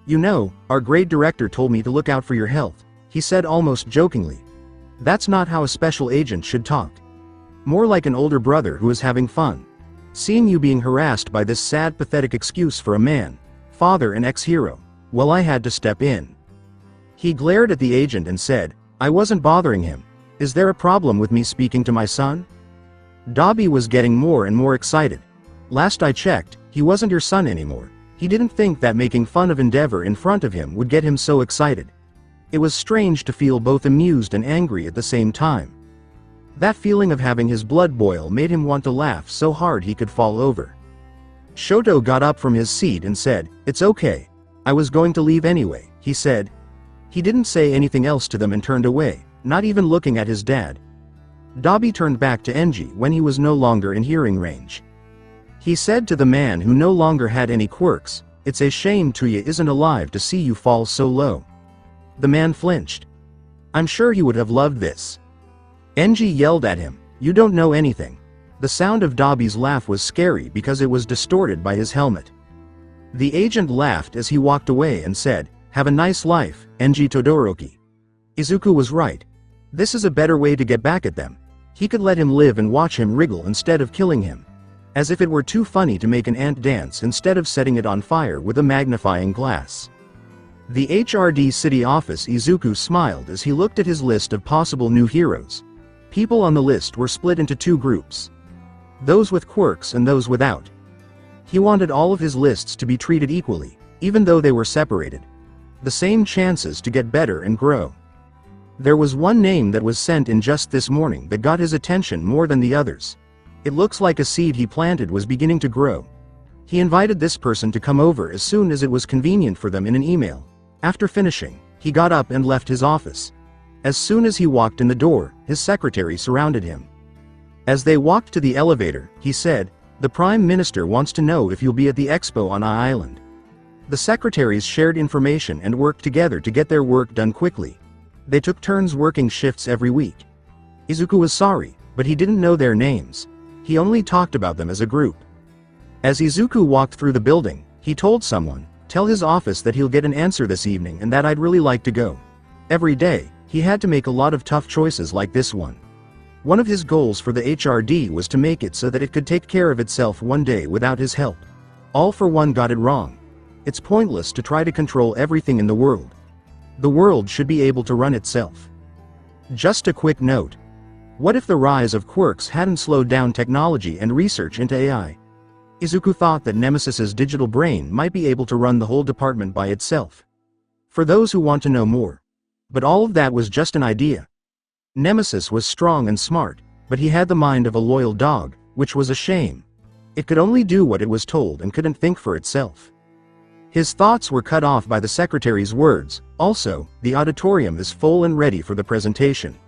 S2: You know, our great director told me to look out for your health, he said almost jokingly. That's not how a special agent should talk. More like an older brother who is having fun. Seeing you being harassed by this sad, pathetic excuse for a man, father and ex-hero, well, I had to step in. He glared at the agent and said, I wasn't bothering him. Is there a problem with me speaking to my son? Dabi was getting more and more excited. Last I checked, he wasn't your son anymore. He didn't think that making fun of Endeavor in front of him would get him so excited. It was strange to feel both amused and angry at the same time. That feeling of having his blood boil made him want to laugh so hard he could fall over. Shoto got up from his seat and said, it's okay. I was going to leave anyway, he said. He didn't say anything else to them and turned away, not even looking at his dad. Dabi turned back to Enji when he was no longer in hearing range. He said to the man who no longer had any quirks, it's a shame Tuya isn't alive to see you fall so low. The man flinched. I'm sure he would have loved this. Enji yelled at him, you don't know anything. The sound of Dabi's laugh was scary because it was distorted by his helmet. The agent laughed as he walked away and said, have a nice life, Enji Todoroki. Izuku was right. This is a better way to get back at them. He could let him live and watch him wriggle instead of killing him. As if it were too funny to make an ant dance instead of setting it on fire with a magnifying glass. The HRD city office. Izuku smiled as he looked at his list of possible new heroes. People on the list were split into two groups. Those with quirks and those without. He wanted all of his lists to be treated equally, even though they were separated. The same chances to get better and grow. There was one name that was sent in just this morning that got his attention more than the others. It looks like a seed he planted was beginning to grow. He invited this person to come over as soon as it was convenient for them in an email. After finishing, he got up and left his office. As soon as he walked in the door, his secretary surrounded him. As they walked to the elevator, he said, the Prime Minister wants to know if you'll be at the Expo on I Island. The secretaries shared information and worked together to get their work done quickly. They took turns working shifts every week. Izuku was sorry, but he didn't know their names. He only talked about them as a group. As Izuku walked through the building, he told someone, tell his office that he'll get an answer this evening and that I'd really like to go. Every day, he had to make a lot of tough choices like this one. One of his goals for the HRD was to make it so that it could take care of itself one day without his help. All for One got it wrong. It's pointless to try to control everything in the world. The world should be able to run itself. Just a quick note. What if the rise of quirks hadn't slowed down technology and research into AI? Izuku thought that Nemesis's digital brain might be able to run the whole department by itself. For those who want to know more. But all of that was just an idea. Nemesis was strong and smart, but he had the mind of a loyal dog, which was a shame. It could only do what it was told and couldn't think for itself. His thoughts were cut off by the secretary's words, also, the auditorium is full and ready for the presentation.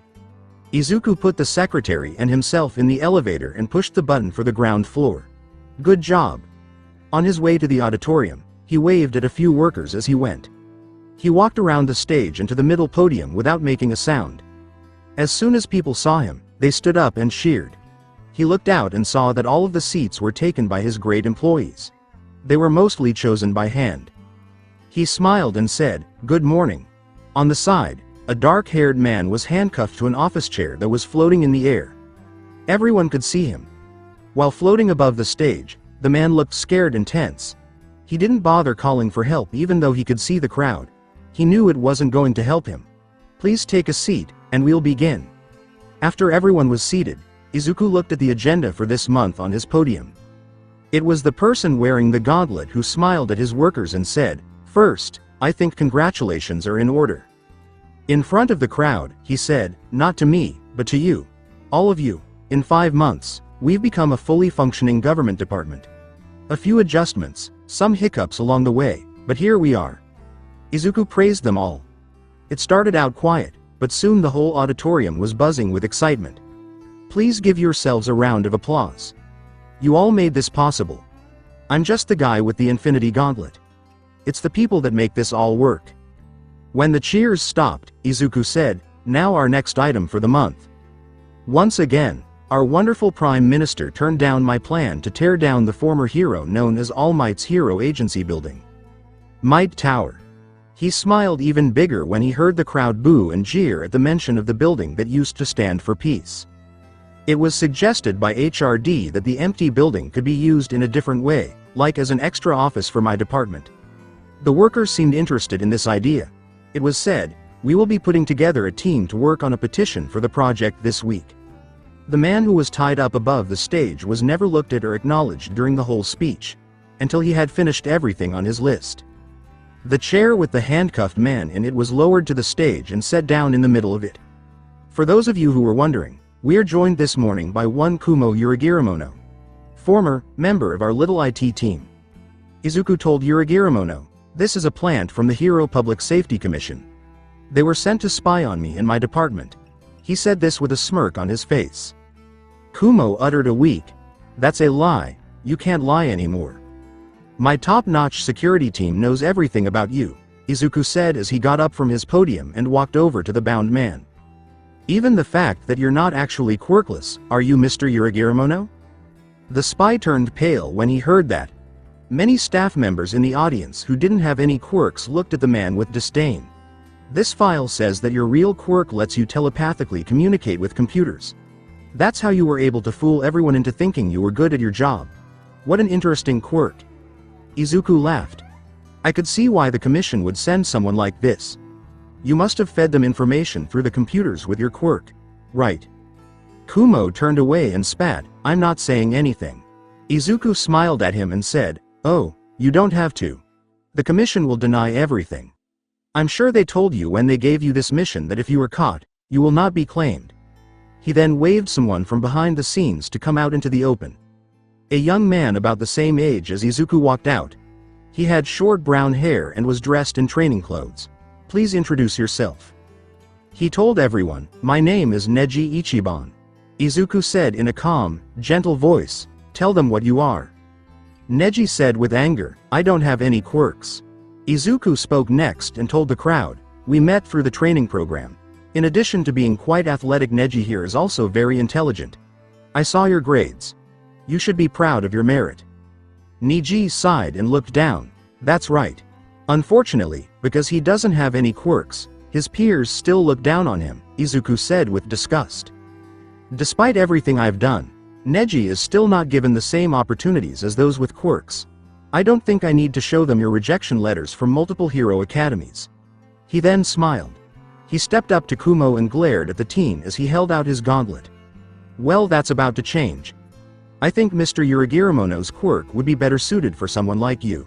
S2: Izuku put the secretary and himself in the elevator and pushed the button for the ground floor. Good job. On his way to the auditorium, he waved at a few workers as he went. He walked around the stage and to the middle podium without making a sound. As soon as people saw him, they stood up and cheered. He looked out and saw that all of the seats were taken by his great employees. They were mostly chosen by hand. He smiled and said, "Good morning." On the side, a dark-haired man was handcuffed to an office chair that was floating in the air. Everyone could see him. While floating above the stage, the man looked scared and tense. He didn't bother calling for help even though he could see the crowd. He knew it wasn't going to help him. "Please take a seat, and we'll begin." After everyone was seated, Izuku looked at the agenda for this month on his podium. It was the person wearing the gauntlet who smiled at his workers and said, "First, I think congratulations are in order." In front of the crowd, he said, "Not to me, but to you. All of you. In 5 months, we've become a fully functioning government department. A few adjustments, some hiccups along the way, but here we are." Izuku praised them all. It started out quiet, but soon the whole auditorium was buzzing with excitement. Please give yourselves a round of applause. You all made this possible. I'm just the guy with the Infinity Gauntlet. It's the people that make this all work. When the cheers stopped, Izuku said, "Now our next item for the month." Once again, our wonderful Prime Minister turned down my plan to tear down the former hero known as All Might's Hero Agency building. Might Tower. He smiled even bigger when he heard the crowd boo and jeer at the mention of the building that used to stand for peace. It was suggested by HRD that the empty building could be used in a different way, like as an extra office for my department. The workers seemed interested in this idea. It was said, "We will be putting together a team to work on a petition for the project this week." The man who was tied up above the stage was never looked at or acknowledged during the whole speech, until he had finished everything on his list. The chair with the handcuffed man in it was lowered to the stage and set down in the middle of it. For those of you who were wondering, we are joined this morning by one Kumo Yurigiramono, former member of our little IT team. Izuku told Yurigiramono, "This is a plant from the Hero Public Safety Commission. They were sent to spy on me in my department." He said this with a smirk on his face. Kumo uttered a weak, "That's a lie, you can't lie anymore. My top-notch security team knows everything about you," Izuku said as he got up from his podium and walked over to the bound man. "Even the fact that you're not actually quirkless, are you Mr. Yurigiramono?" The spy turned pale when he heard that. Many staff members in the audience who didn't have any quirks looked at the man with disdain. "This file says that your real quirk lets you telepathically communicate with computers. That's how you were able to fool everyone into thinking you were good at your job. What an interesting quirk." Izuku laughed. "I could see why the commission would send someone like this. You must have fed them information through the computers with your quirk. Right." Kumo turned away and spat, "I'm not saying anything." Izuku smiled at him and said, "Oh, you don't have to. The commission will deny everything. I'm sure they told you when they gave you this mission that if you were caught, you will not be claimed." He then waved someone from behind the scenes to come out into the open. A young man about the same age as Izuku walked out. He had short brown hair and was dressed in training clothes. "Please introduce yourself." He told everyone, "My name is Neji Ichiban." Izuku said in a calm, gentle voice, "Tell them what you are." Neji said with anger, "I don't have any quirks." Izuku spoke next and told the crowd, "We met through the training program. In addition to being quite athletic, Neji here is also very intelligent. I saw your grades. You should be proud of your merit." Neji sighed and looked down. "That's right. Unfortunately, because he doesn't have any quirks, his peers still look down on him," Izuku said with disgust. "Despite everything I've done, Neji is still not given the same opportunities as those with quirks. I don't think I need to show them your rejection letters from multiple hero academies." He then smiled. He stepped up to Kumo and glared at the teen as he held out his gauntlet. "Well, that's about to change. I think Mr. Yurigiramono's quirk would be better suited for someone like you."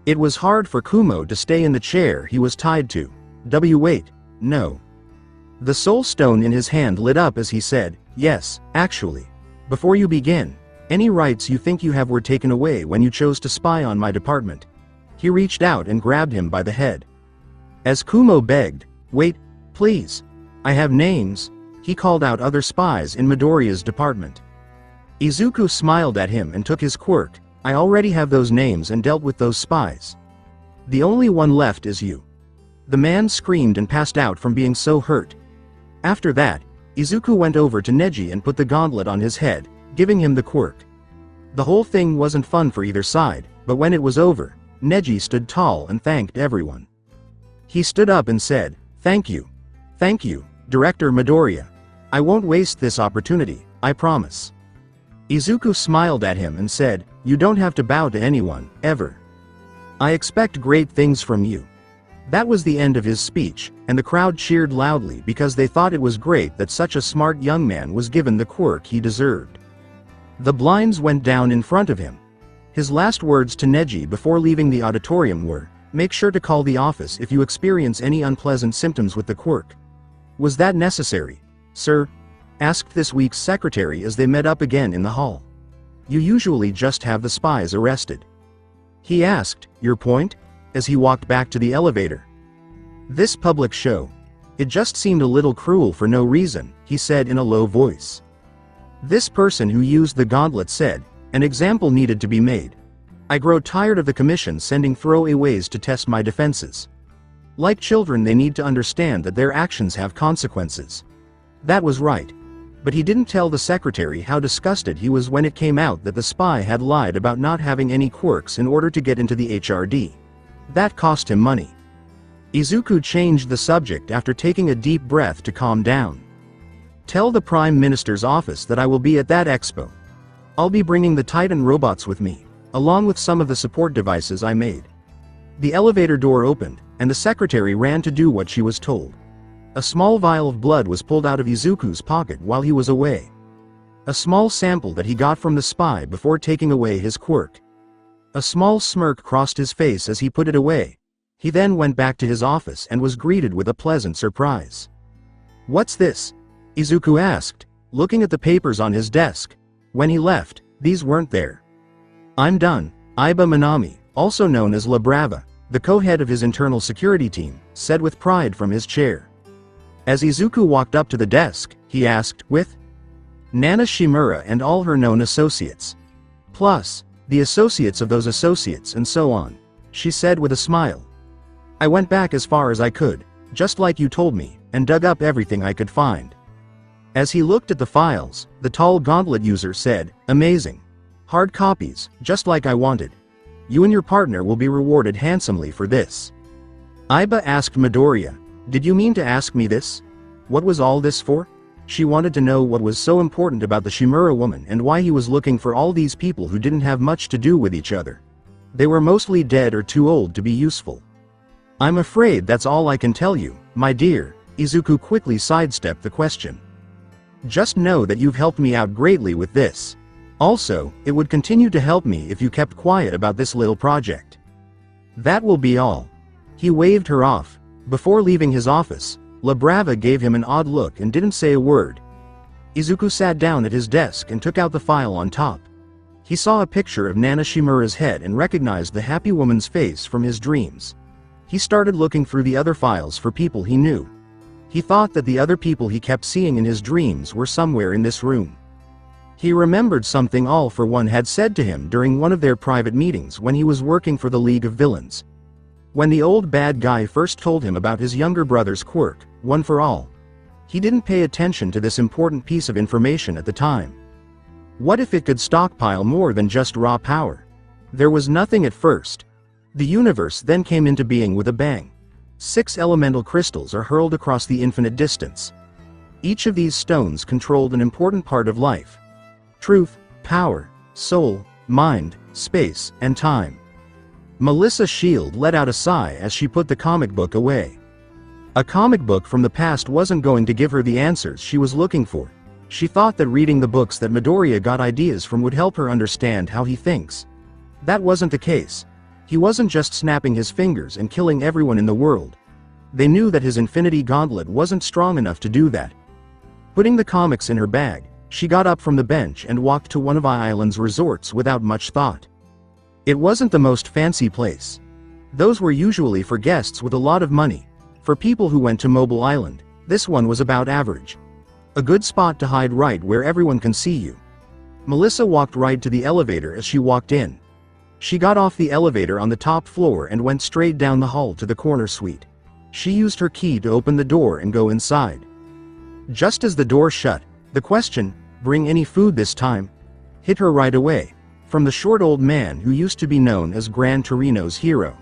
S2: It was hard for Kumo to stay in the chair he was tied to. Wait, no. The soul stone in his hand lit up as he said, "Yes, actually. Before you begin, any rights you think you have were taken away when you chose to spy on my department." He reached out and grabbed him by the head. As Kumo begged, "Wait, please. I have names," he called out other spies in Midoriya's department. Izuku smiled at him and took his quirk. I already have those names and dealt with those spies. The only one left is you. The man screamed and passed out from being so hurt. After that, Izuku went over to Neji and put the gauntlet on his head, giving him the quirk. The whole thing wasn't fun for either side, but when it was over, Neji stood tall and thanked everyone. He stood up and said, "Thank you. Thank you, Director Midoriya. I won't waste this opportunity, I promise." Izuku smiled at him and said, "You don't have to bow to anyone, ever. I expect great things from you." That was the end of his speech, and the crowd cheered loudly because they thought it was great that such a smart young man was given the quirk he deserved. The blinds went down in front of him. His last words to Neji before leaving the auditorium were, "Make sure to call the office if you experience any unpleasant symptoms with the quirk." "Was that necessary, sir?" asked this week's secretary as they met up again in the hall. "You usually just have the spies arrested." He asked, "Your point?" as he walked back to the elevator. "This public show. It just seemed a little cruel for no reason," he said in a low voice. This person who used the gauntlet said, "An example needed to be made. I grow tired of the commission sending throwaways to test my defenses. Like children, they need to understand that their actions have consequences." That was right. But he didn't tell the secretary how disgusted he was when it came out that the spy had lied about not having any quirks in order to get into the HRD. That cost him money. Izuku changed the subject after taking a deep breath to calm down. "Tell the Prime Minister's office that I will be at that expo. I'll be bringing the Titan robots with me, along with some of the support devices I made." The elevator door opened, and the secretary ran to do what she was told. A small vial of blood was pulled out of Izuku's pocket while he was away. A small sample that he got from the spy before taking away his quirk. A small smirk crossed his face as he put it away. He then went back to his office and was greeted with a pleasant surprise. "What's this?" Izuku asked, looking at the papers on his desk. When he left, these weren't there. "I'm done," Iba Minami, also known as La Brava, the co-head of his internal security team, said with pride from his chair. As Izuku walked up to the desk, he asked, "With Nana Shimura and all her known associates. Plus, the associates of those associates and so on," she said with a smile. "I went back as far as I could, just like you told me, and dug up everything I could find." As he looked at the files, the tall gauntlet user said, "Amazing. Hard copies, just like I wanted. You and your partner will be rewarded handsomely for this." Iba asked Midoriya, "Did you mean to ask me this? What was all this for?" She wanted to know what was so important about the Shimura woman and why he was looking for all these people who didn't have much to do with each other. They were mostly dead or too old to be useful. "I'm afraid that's all I can tell you, my dear," Izuku quickly sidestepped the question. "Just know that you've helped me out greatly with this. Also, it would continue to help me if you kept quiet about this little project. That will be all." He waved her off. Before leaving his office, La Brava gave him an odd look and didn't say a word. Izuku sat down at his desk and took out the file on top. He saw a picture of Nana Shimura's head and recognized the happy woman's face from his dreams. He started looking through the other files for people he knew. He thought that the other people he kept seeing in his dreams were somewhere in this room. He remembered something All for One had said to him during one of their private meetings when he was working for the League of Villains. When the old bad guy first told him about his younger brother's quirk, One for All, he didn't pay attention to this important piece of information at the time. What if it could stockpile more than just raw power? There was nothing at first. The universe then came into being with a bang. 6 elemental crystals are hurled across the infinite distance. Each of these stones controlled an important part of life: truth, power, soul, mind, space, and time. Melissa Shield let out a sigh as she put the comic book away. A comic book from the past wasn't going to give her the answers she was looking for. She thought that reading the books that Midoriya got ideas from would help her understand how he thinks. That wasn't the case. He wasn't just snapping his fingers and killing everyone in the world. They knew that his Infinity Gauntlet wasn't strong enough to do that. Putting the comics in her bag, she got up from the bench and walked to one of Island's resorts without much thought. It wasn't the most fancy place. Those were usually for guests with a lot of money. For people who went to Mobile Island, this one was about average. A good spot to hide right where everyone can see you. Melissa walked right to the elevator as she walked in. She got off the elevator on the top floor and went straight down the hall to the corner suite. She used her key to open the door and go inside. Just as the door shut, the question, "Bring any food this time?" hit her right away, from the short old man who used to be known as Gran Torino's hero.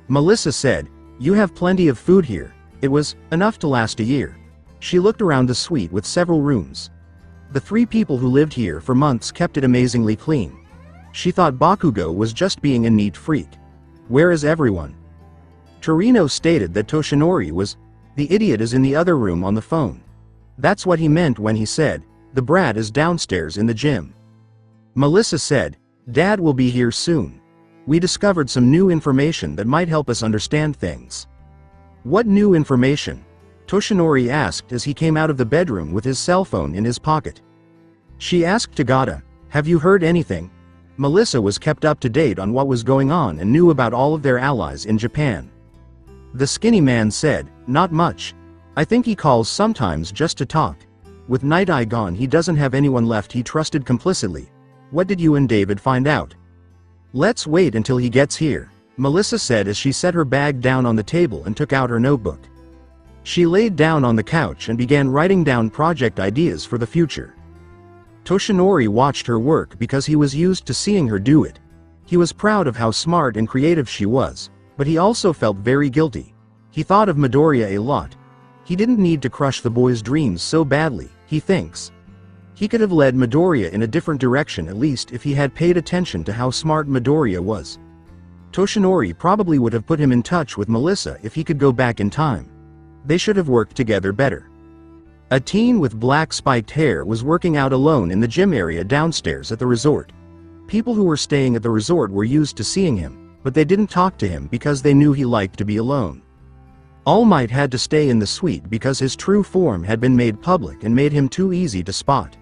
S2: Melissa said, "You have plenty of food here." It was enough to last a year. She looked around the suite with several rooms. The 3 people who lived here for months kept it amazingly clean. She thought Bakugo was just being a neat freak. Where is everyone? Torino stated that Toshinori was, "The idiot is in the other room on the phone." That's what he meant when he said, "The brat is downstairs in the gym." Melissa said, "Dad will be here soon. We discovered some new information that might help us understand things." "What new information?" Toshinori asked as he came out of the bedroom with his cell phone in his pocket. She asked Tagata, "Have you heard anything?" Melissa was kept up to date on what was going on and knew about all of their allies in Japan. The skinny man said, "Not much. I think he calls sometimes just to talk. With Night Eye gone, he doesn't have anyone left he trusted complicitly. What did you and David find out?" "Let's wait until he gets here," Melissa said as she set her bag down on the table and took out her notebook. She laid down on the couch and began writing down project ideas for the future. Toshinori watched her work because he was used to seeing her do it. He was proud of how smart and creative she was, but he also felt very guilty. He thought of Midoriya a lot. He didn't need to crush the boy's dreams so badly, he thinks. He could have led Midoriya in a different direction, at least if he had paid attention to how smart Midoriya was. Toshinori probably would have put him in touch with Melissa if he could go back in time. They should have worked together better. A teen with black spiked hair was working out alone in the gym area downstairs at the resort. People who were staying at the resort were used to seeing him, but they didn't talk to him because they knew he liked to be alone. All Might had to stay in the suite because his true form had been made public and made him too easy to spot.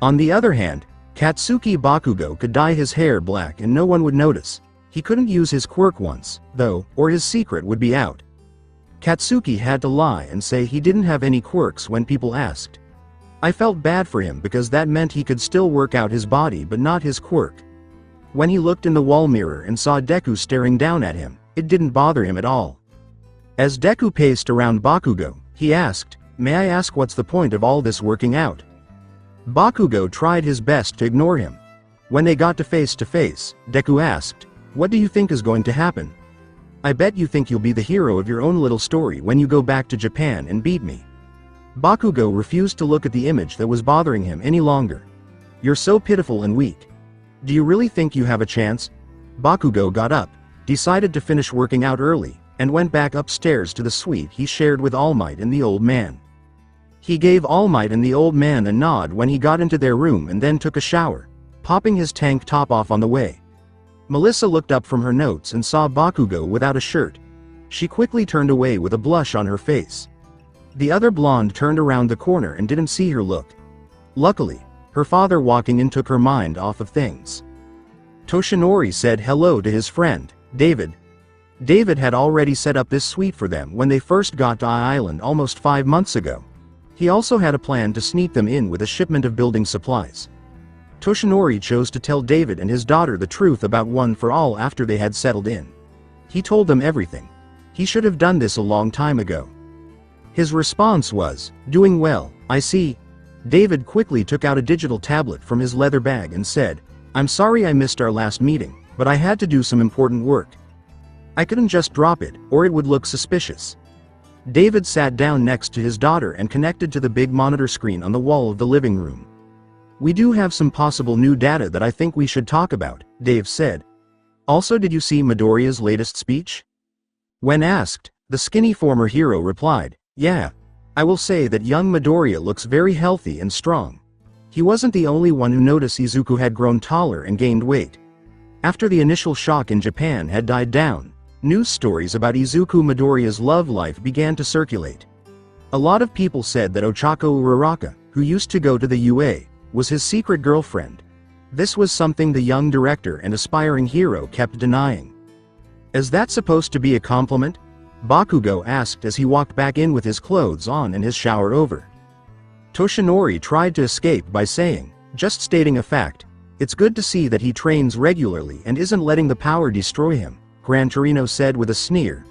S2: On the other hand, Katsuki Bakugo could dye his hair black and no one would notice. He couldn't use his quirk once, though, or his secret would be out. Katsuki had to lie and say he didn't have any quirks when people asked. I felt bad for him because that meant he could still work out his body but not his quirk. When he looked in the wall mirror and saw Deku staring down at him, it didn't bother him at all. As Deku paced around Bakugo, he asked, "May I ask what's the point of all this working out?" Bakugo tried his best to ignore him. When they got to face, Deku asked, "What do you think is going to happen?" "I bet you think you'll be the hero of your own little story when you go back to Japan and beat me." Bakugo refused to look at the image that was bothering him any longer. "You're so pitiful and weak. Do you really think you have a chance?" Bakugo got up, decided to finish working out early, and went back upstairs to the suite he shared with All Might and the old man. He gave All Might and the old man a nod when he got into their room and then took a shower, popping his tank top off on the way. Melissa looked up from her notes and saw Bakugo without a shirt. She quickly turned away with a blush on her face. The other blonde turned around the corner and didn't see her look. Luckily, her father walking in took her mind off of things. Toshinori said hello to his friend, David. David had already set up this suite for them when they first got to Island almost 5 months ago. He also had a plan to sneak them in with a shipment of building supplies. Toshinori chose to tell David and his daughter the truth about One for All after they had settled in. He told them everything. He should have done this a long time ago. His response was, "Doing well, I see." David quickly took out a digital tablet from his leather bag and said, "I'm sorry I missed our last meeting, but I had to do some important work. I couldn't just drop it, or it would look suspicious." David sat down next to his daughter and connected to the big monitor screen on the wall of the living room. "We do have some possible new data that I think we should talk about," Dave said. "Also, did you see Midoriya's latest speech?" When asked, the skinny former hero replied, "Yeah. I will say that young Midoriya looks very healthy and strong. He wasn't the only one who noticed Izuku had grown taller and gained weight." After the initial shock in Japan had died down, news stories about Izuku Midoriya's love life began to circulate. A lot of people said that Ochako Uraraka, who used to go to the UA, was his secret girlfriend. This was something the young director and aspiring hero kept denying. "Is that supposed to be a compliment?" Bakugo asked as he walked back in with his clothes on and his shower over. Toshinori tried to escape by saying, Just stating a fact. It's good to see that he trains regularly and isn't letting the power destroy him, Gran Torino said with a sneer.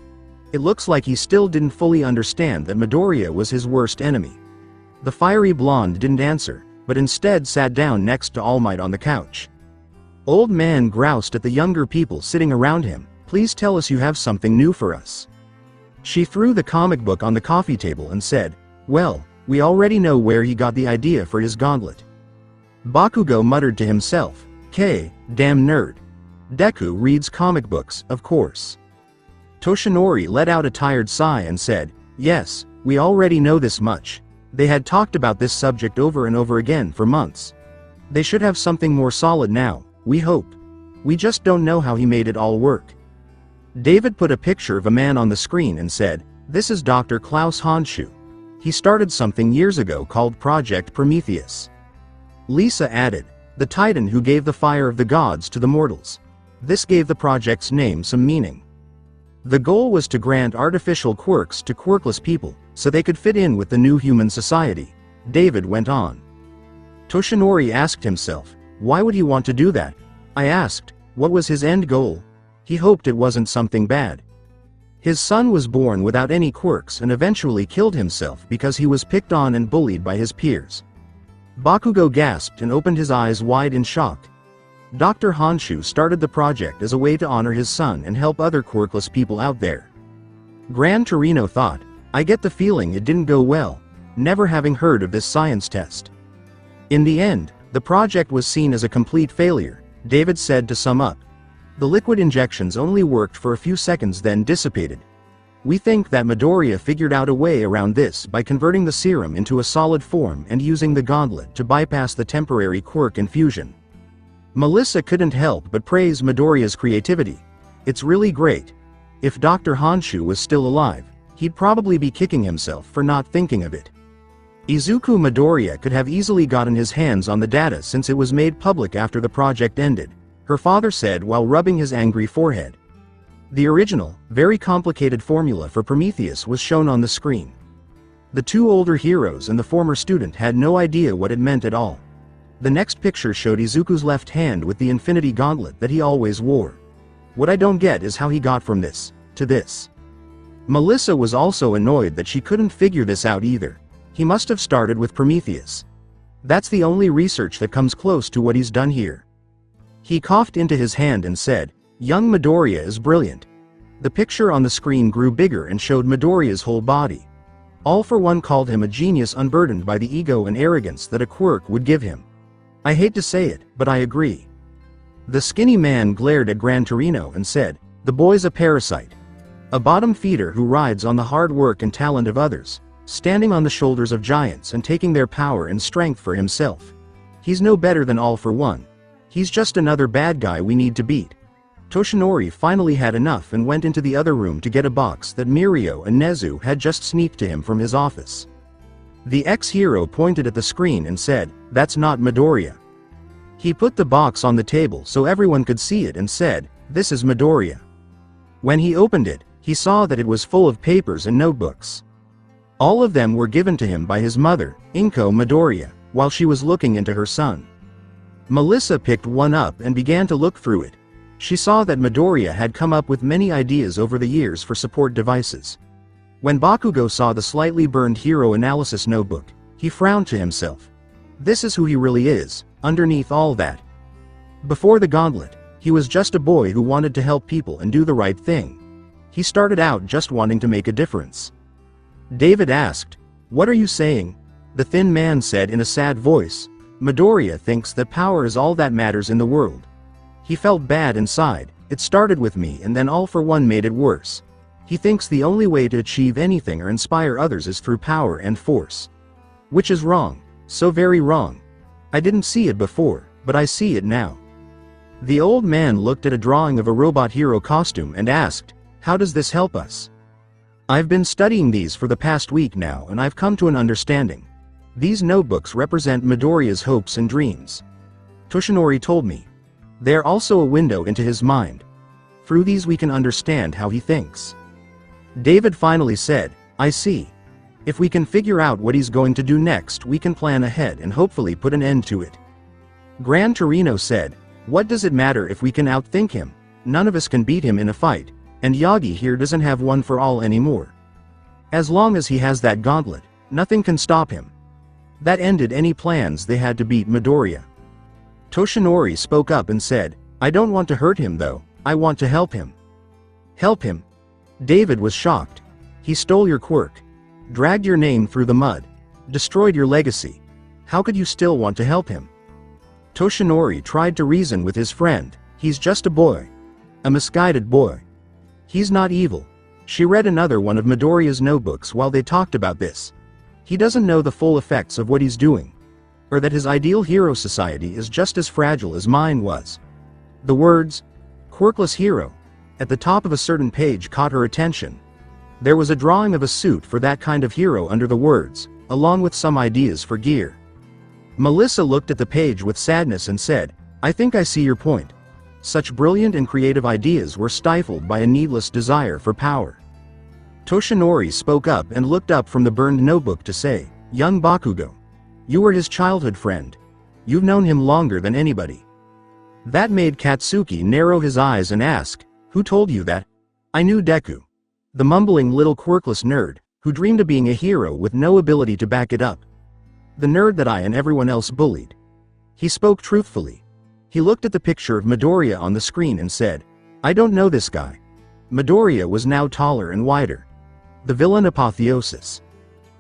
S2: It looks like he still didn't fully understand that Midoriya was his worst enemy. The fiery blonde didn't answer, but instead sat down next to All Might on the couch. Old Man groused at the younger people sitting around him. Please tell us you have something new for us. She threw the comic book on the coffee table and said, well, we already know where he got the idea for his gauntlet. Bakugo muttered to himself, damn nerd. Deku reads comic books, of course. Toshinori let out a tired sigh and said, yes, we already know this much. They had talked about this subject over and over again for months. They should have something more solid now, we hope. We just don't know how he made it all work. David put a picture of a man on the screen and said, this is Dr. Klaus Honshu. He started something years ago called Project Prometheus. Lisa added, the titan who gave the fire of the gods to the mortals. This gave the project's name some meaning. The goal was to grant artificial quirks to quirkless people, so they could fit in with the new human society. David went on. Toshinori asked himself, why would he want to do that? I asked, what was his end goal? He hoped it wasn't something bad. His son was born without any quirks and eventually killed himself because he was picked on and bullied by his peers. Bakugo gasped and opened his eyes wide in shock. Dr. Honshu started the project as a way to honor his son and help other quirkless people out there. Gran Torino thought, I get the feeling it didn't go well, never having heard of this science test. In the end, the project was seen as a complete failure, David said to sum up. The liquid injections only worked for a few seconds then dissipated. We think that Midoriya figured out a way around this by converting the serum into a solid form and using the gauntlet to bypass the temporary quirk infusion. Melissa couldn't help but praise Midoriya's creativity. It's really great. If Dr. Honshu was still alive, he'd probably be kicking himself for not thinking of it. Izuku Midoriya could have easily gotten his hands on the data since it was made public after the project ended, her father said while rubbing his angry forehead. The original, very complicated formula for Prometheus was shown on the screen. The two older heroes and the former student had no idea what it meant at all. The next picture showed Izuku's left hand with the Infinity Gauntlet that he always wore. What I don't get is how he got from this to this. Melissa was also annoyed that she couldn't figure this out either. He must have started with Prometheus. That's the only research that comes close to what he's done here. He coughed into his hand and said, young Midoriya is brilliant. The picture on the screen grew bigger and showed Midoriya's whole body. All for One called him a genius unburdened by the ego and arrogance that a quirk would give him. I hate to say it, but I agree. The skinny man glared at Gran Torino and said, the boy's a parasite. A bottom feeder who rides on the hard work and talent of others, standing on the shoulders of giants and taking their power and strength for himself. He's no better than All for One. He's just another bad guy we need to beat. Toshinori finally had enough and went into the other room to get a box that Mirio and Nezu had just sneaked to him from his office. The ex-hero pointed at the screen and said, that's not Midoriya. He put the box on the table so everyone could see it and said, this is Midoriya. When he opened it, he saw that it was full of papers and notebooks. All of them were given to him by his mother, Inko Midoriya, while she was looking into her son. Melissa picked one up and began to look through it. She saw that Midoriya had come up with many ideas over the years for support devices. When Bakugo saw the slightly burned hero analysis notebook, he frowned to himself. This is who he really is, underneath all that. Before the gauntlet, he was just a boy who wanted to help people and do the right thing. He started out just wanting to make a difference. David asked, what are you saying? The thin man said in a sad voice, Midoriya thinks that power is all that matters in the world. He felt bad inside. It started with me and then All for One made it worse. He thinks the only way to achieve anything or inspire others is through power and force. Which is wrong. So very wrong. I didn't see it before, but I see it now. The old man looked at a drawing of a robot hero costume and asked, how does this help us? I've been studying these for the past week now and I've come to an understanding. These notebooks represent Midoriya's hopes and dreams. Toshinori told me. They're also a window into his mind. Through these we can understand how he thinks. David finally said, I see. If we can figure out what he's going to do next, we can plan ahead and hopefully put an end to it. Gran Torino said, "What does it matter if we can outthink him? None of us can beat him in a fight, and Yagi here doesn't have one for all anymore. As long as he has that gauntlet, nothing can stop him." That ended any plans they had to beat Midoriya. Toshinori spoke up and said, "I don't want to hurt him though, I want to help him." "Help him?" David was shocked. "He stole your quirk, dragged your name through the mud, destroyed your legacy. How could you still want to help him?" Toshinori tried to reason with his friend. "He's just a boy. A misguided boy. He's not evil." She read another one of Midoriya's notebooks while they talked about this. "He doesn't know the full effects of what he's doing. Or that his ideal hero society is just as fragile as mine was." The words, "quirkless hero," at the top of a certain page caught her attention. There was a drawing of a suit for that kind of hero under the words, along with some ideas for gear. Melissa looked at the page with sadness and said, "I think I see your point. Such brilliant and creative ideas were stifled by a needless desire for power." Toshinori spoke up and looked up from the burned notebook to say, "Young Bakugo. You were his childhood friend. You've known him longer than anybody." That made Katsuki narrow his eyes and ask, "Who told you that?" "I knew Deku. The mumbling little quirkless nerd, who dreamed of being a hero with no ability to back it up. The nerd that I and everyone else bullied." He spoke truthfully. He looked at the picture of Midoriya on the screen and said, "I don't know this guy." Midoriya was now taller and wider. The villain Apotheosis.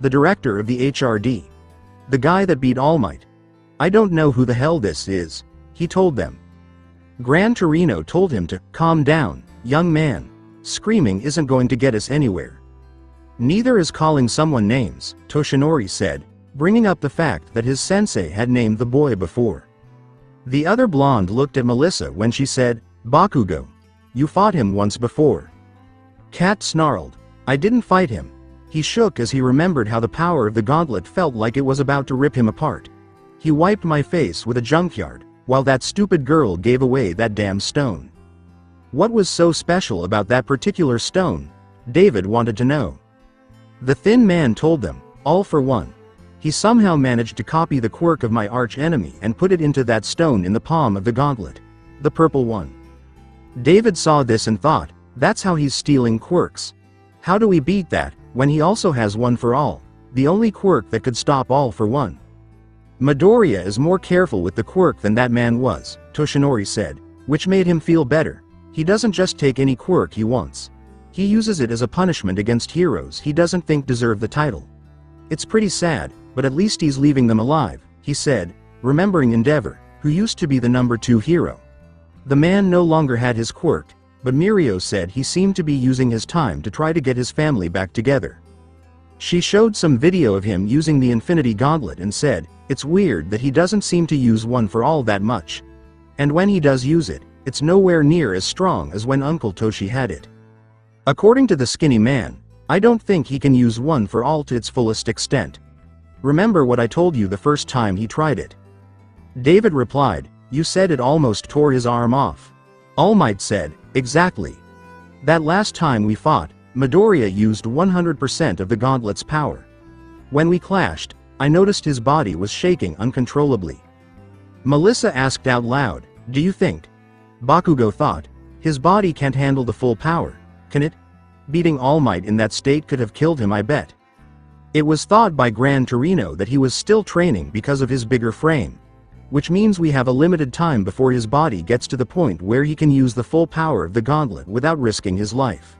S2: The director of the HRD. The guy that beat All Might. "I don't know who the hell this is," he told them. Gran Torino told him to calm down, young man. Screaming isn't going to get us anywhere. Neither is calling someone names, Toshinori said, bringing up the fact that his sensei had named the boy before. The other blonde looked at Melissa when she said, "Bakugo. You fought him once before." Kat snarled, "I didn't fight him." He shook as he remembered how the power of the gauntlet felt like it was about to rip him apart. "He wiped my face with a junkyard, while that stupid girl gave away that damn stone." What was so special about that particular stone? David wanted to know. The thin man told them, "All for one. He somehow managed to copy the quirk of my arch enemy and put it into that stone in the palm of the gauntlet. The purple one." David saw this and thought, that's how he's stealing quirks. How do we beat that, when he also has one for all, the only quirk that could stop all for one? "Midoriya is more careful with the quirk than that man was," Toshinori said, which made him feel better. He doesn't just take any quirk he wants. He uses it as a punishment against heroes he doesn't think deserve the title. "It's pretty sad, but at least he's leaving them alive," he said, remembering Endeavor, who used to be the number 2 hero. The man no longer had his quirk, but Mirio said he seemed to be using his time to try to get his family back together. She showed some video of him using the Infinity Gauntlet and said, "It's weird that he doesn't seem to use one for all that much. And when he does use it, it's nowhere near as strong as when Uncle Toshi had it. According to the skinny man, I don't think he can use one for all to its fullest extent. Remember what I told you the first time he tried it?" David replied, "You said it almost tore his arm off." All Might said, "Exactly. That last time we fought, Midoriya used 100% of the gauntlet's power. When we clashed, I noticed his body was shaking uncontrollably." Melissa asked out loud, "Do you think?" Bakugo thought, "His body can't handle the full power, can it? Beating All Might in that state could have killed him, I bet." It was thought by Gran Torino that he was still training because of his bigger frame. Which means we have a limited time before his body gets to the point where he can use the full power of the gauntlet without risking his life.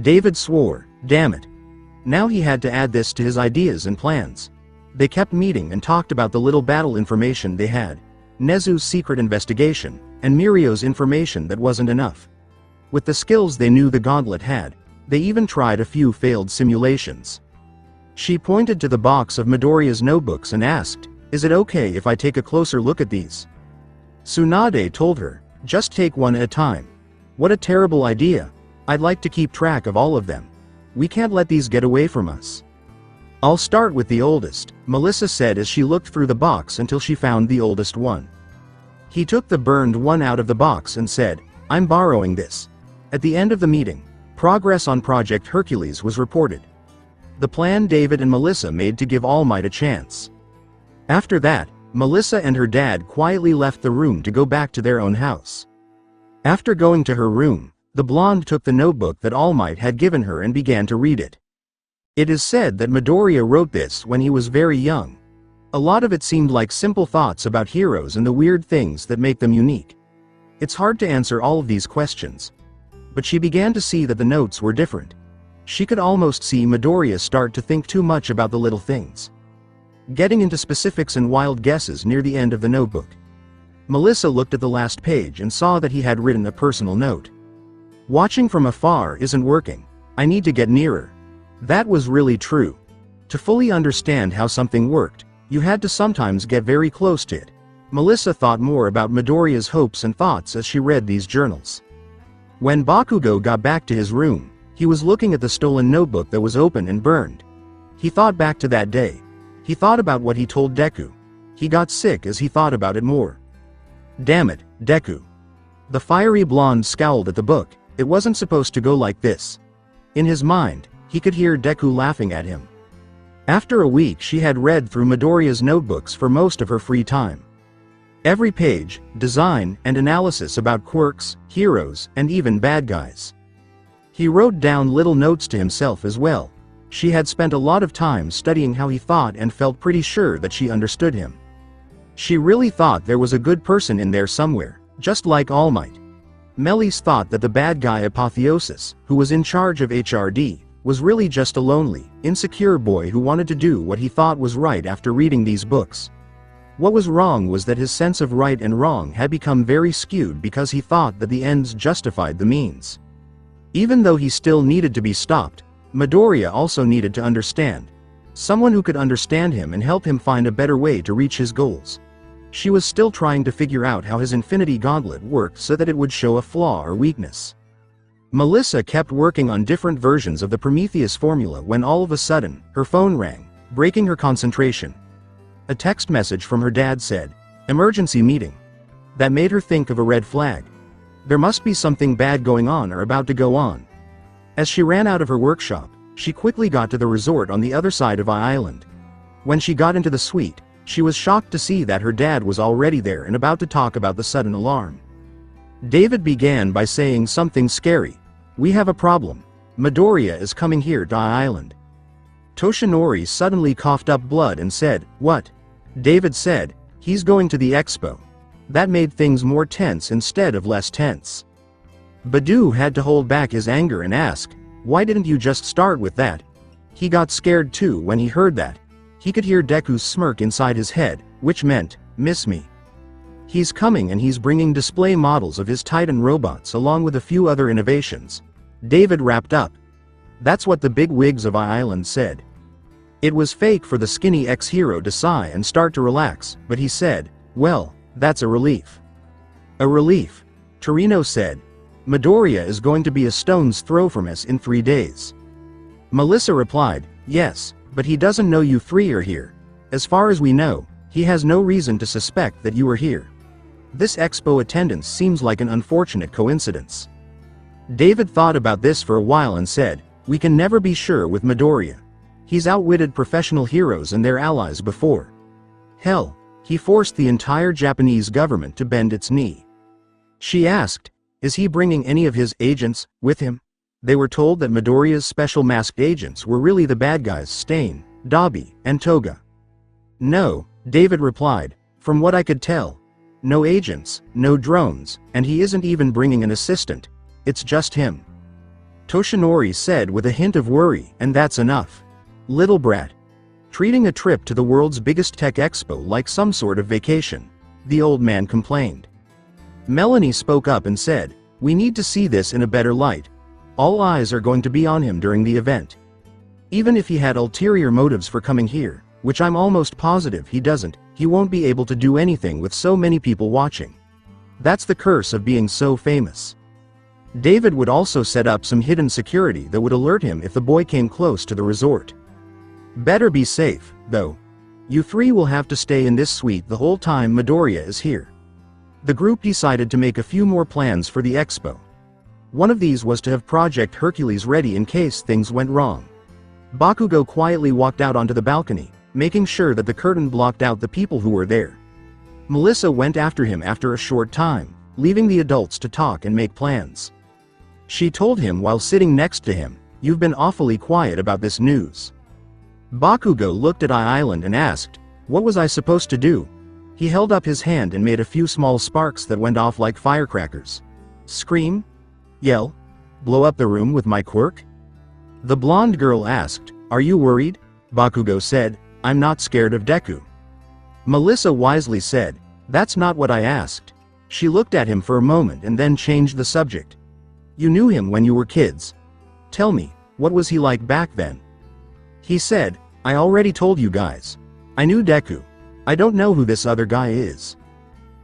S2: David swore, damn it. Now he had to add this to his ideas and plans. They kept meeting and talked about the little battle information they had, Nezu's secret investigation, and Mirio's information that wasn't enough. With the skills they knew the gauntlet had, they even tried a few failed simulations. She pointed to the box of Midoriya's notebooks and asked, "Is it okay if I take a closer look at these?" Tsunade told her, "Just take one at a time." "What a terrible idea. I'd like to keep track of all of them. We can't let these get away from us." "I'll start with the oldest," Melissa said as she looked through the box until she found the oldest one. He took the burned one out of the box and said, "I'm borrowing this." At the end of the meeting, progress on Project Hercules was reported. The plan David and Melissa made to give All Might a chance. After that, Melissa and her dad quietly left the room to go back to their own house. After going to her room, the blonde took the notebook that All Might had given her and began to read it. It is said that Midoriya wrote this when he was very young. A lot of it seemed like simple thoughts about heroes and the weird things that make them unique. It's hard to answer all of these questions. But she began to see that the notes were different. She could almost see Midoriya start to think too much about the little things, getting into specifics and wild guesses near the end of the notebook. Melissa looked at the last page and saw that he had written a personal note. Watching from afar isn't working. I need to get nearer. That was really true. To fully understand how something worked, you had to sometimes get very close to it. Melissa thought more about Midoriya's hopes and thoughts as she read these journals. When Bakugo got back to his room, he was looking at the stolen notebook that was open and burned. He thought back to that day. He thought about what he told Deku. He got sick as he thought about it more. Damn it, Deku. The fiery blonde scowled at the book. It wasn't supposed to go like this. In his mind, he could hear Deku laughing at him. After a week she had read through Midoriya's notebooks for most of her free time. Every page, design, and analysis about quirks, heroes, and even bad guys. He wrote down little notes to himself as well. She had spent a lot of time studying how he thought and felt pretty sure that she understood him. She really thought there was a good person in there somewhere, just like All Might. Melis thought that the bad guy Apotheosis, who was in charge of HRD, was really just a lonely, insecure boy who wanted to do what he thought was right after reading these books. What was wrong was that his sense of right and wrong had become very skewed because he thought that the ends justified the means. Even though he still needed to be stopped, Midoriya also needed to understand. Someone who could understand him and help him find a better way to reach his goals. She was still trying to figure out how his Infinity Gauntlet worked so that it would show a flaw or weakness. Melissa kept working on different versions of the Prometheus formula when all of a sudden, her phone rang, breaking her concentration. A text message from her dad said, "Emergency meeting." That made her think of a red flag. There must be something bad going on or about to go on. As she ran out of her workshop, she quickly got to the resort on the other side of Island. When she got into the suite, she was shocked to see that her dad was already there and about to talk about the sudden alarm. David began by saying something scary. "We have a problem. Midoriya is coming here to Island." Toshinori suddenly coughed up blood and said, "What?" David said, "He's going to the Expo." That made things more tense instead of less tense. Badu had to hold back his anger and ask, "Why didn't you just start with that?" He got scared too when he heard that. He could hear Deku's smirk inside his head, which meant, "Miss me." He's coming and he's bringing display models of his Titan robots along with a few other innovations. David wrapped up. That's what the big wigs of Island said. It was fake for the skinny ex-hero to sigh and start to relax, but he said, "Well, that's a relief." "A relief," Torino said. "Midoriya is going to be a stone's throw from us in 3 days." Melissa replied, "Yes, but he doesn't know you three are here. As far as we know, he has no reason to suspect that you are here. This Expo attendance seems like an unfortunate coincidence." David thought about this for a while and said, "We can never be sure with Midoriya. He's outwitted professional heroes and their allies before. Hell, he forced the entire Japanese government to bend its knee." She asked, "Is he bringing any of his agents with him?" They were told that Midoriya's special masked agents were really the bad guys Stain, Dabi, and Toga. "No," David replied, "from what I could tell. No agents, no drones, and he isn't even bringing an assistant. It's just him." Toshinori said with a hint of worry, "And that's enough. Little brat. Treating a trip to the world's biggest tech expo like some sort of vacation," the old man complained. Melanie spoke up and said, "We need to see this in a better light. All eyes are going to be on him during the event. Even if he had ulterior motives for coming here, which I'm almost positive he doesn't, he won't be able to do anything with so many people watching. That's the curse of being so famous." David would also set up some hidden security that would alert him if the boy came close to the resort. "Better be safe, though. You three will have to stay in this suite the whole time Midoriya is here." The group decided to make a few more plans for the expo. One of these was to have Project Hercules ready in case things went wrong. Bakugo quietly walked out onto the balcony, making sure that the curtain blocked out the people who were there, Melissa went after him after a short time, leaving the adults to talk and make plans. She told him while sitting next to him, "You've been awfully quiet about this news." Bakugo looked at Island and asked, "What was I supposed to do?" He held up his hand and made a few small sparks that went off like firecrackers. "Scream? Yell? Blow up the room with my quirk?" The blonde girl asked, "Are you worried?" Bakugo said, "I'm not scared of Deku." Melissa wisely said, "That's not what I asked." She looked at him for a moment and then changed the subject. "You knew him when you were kids. Tell me, what was he like back then?" He said, "I already told you guys. I knew Deku. I don't know who this other guy is."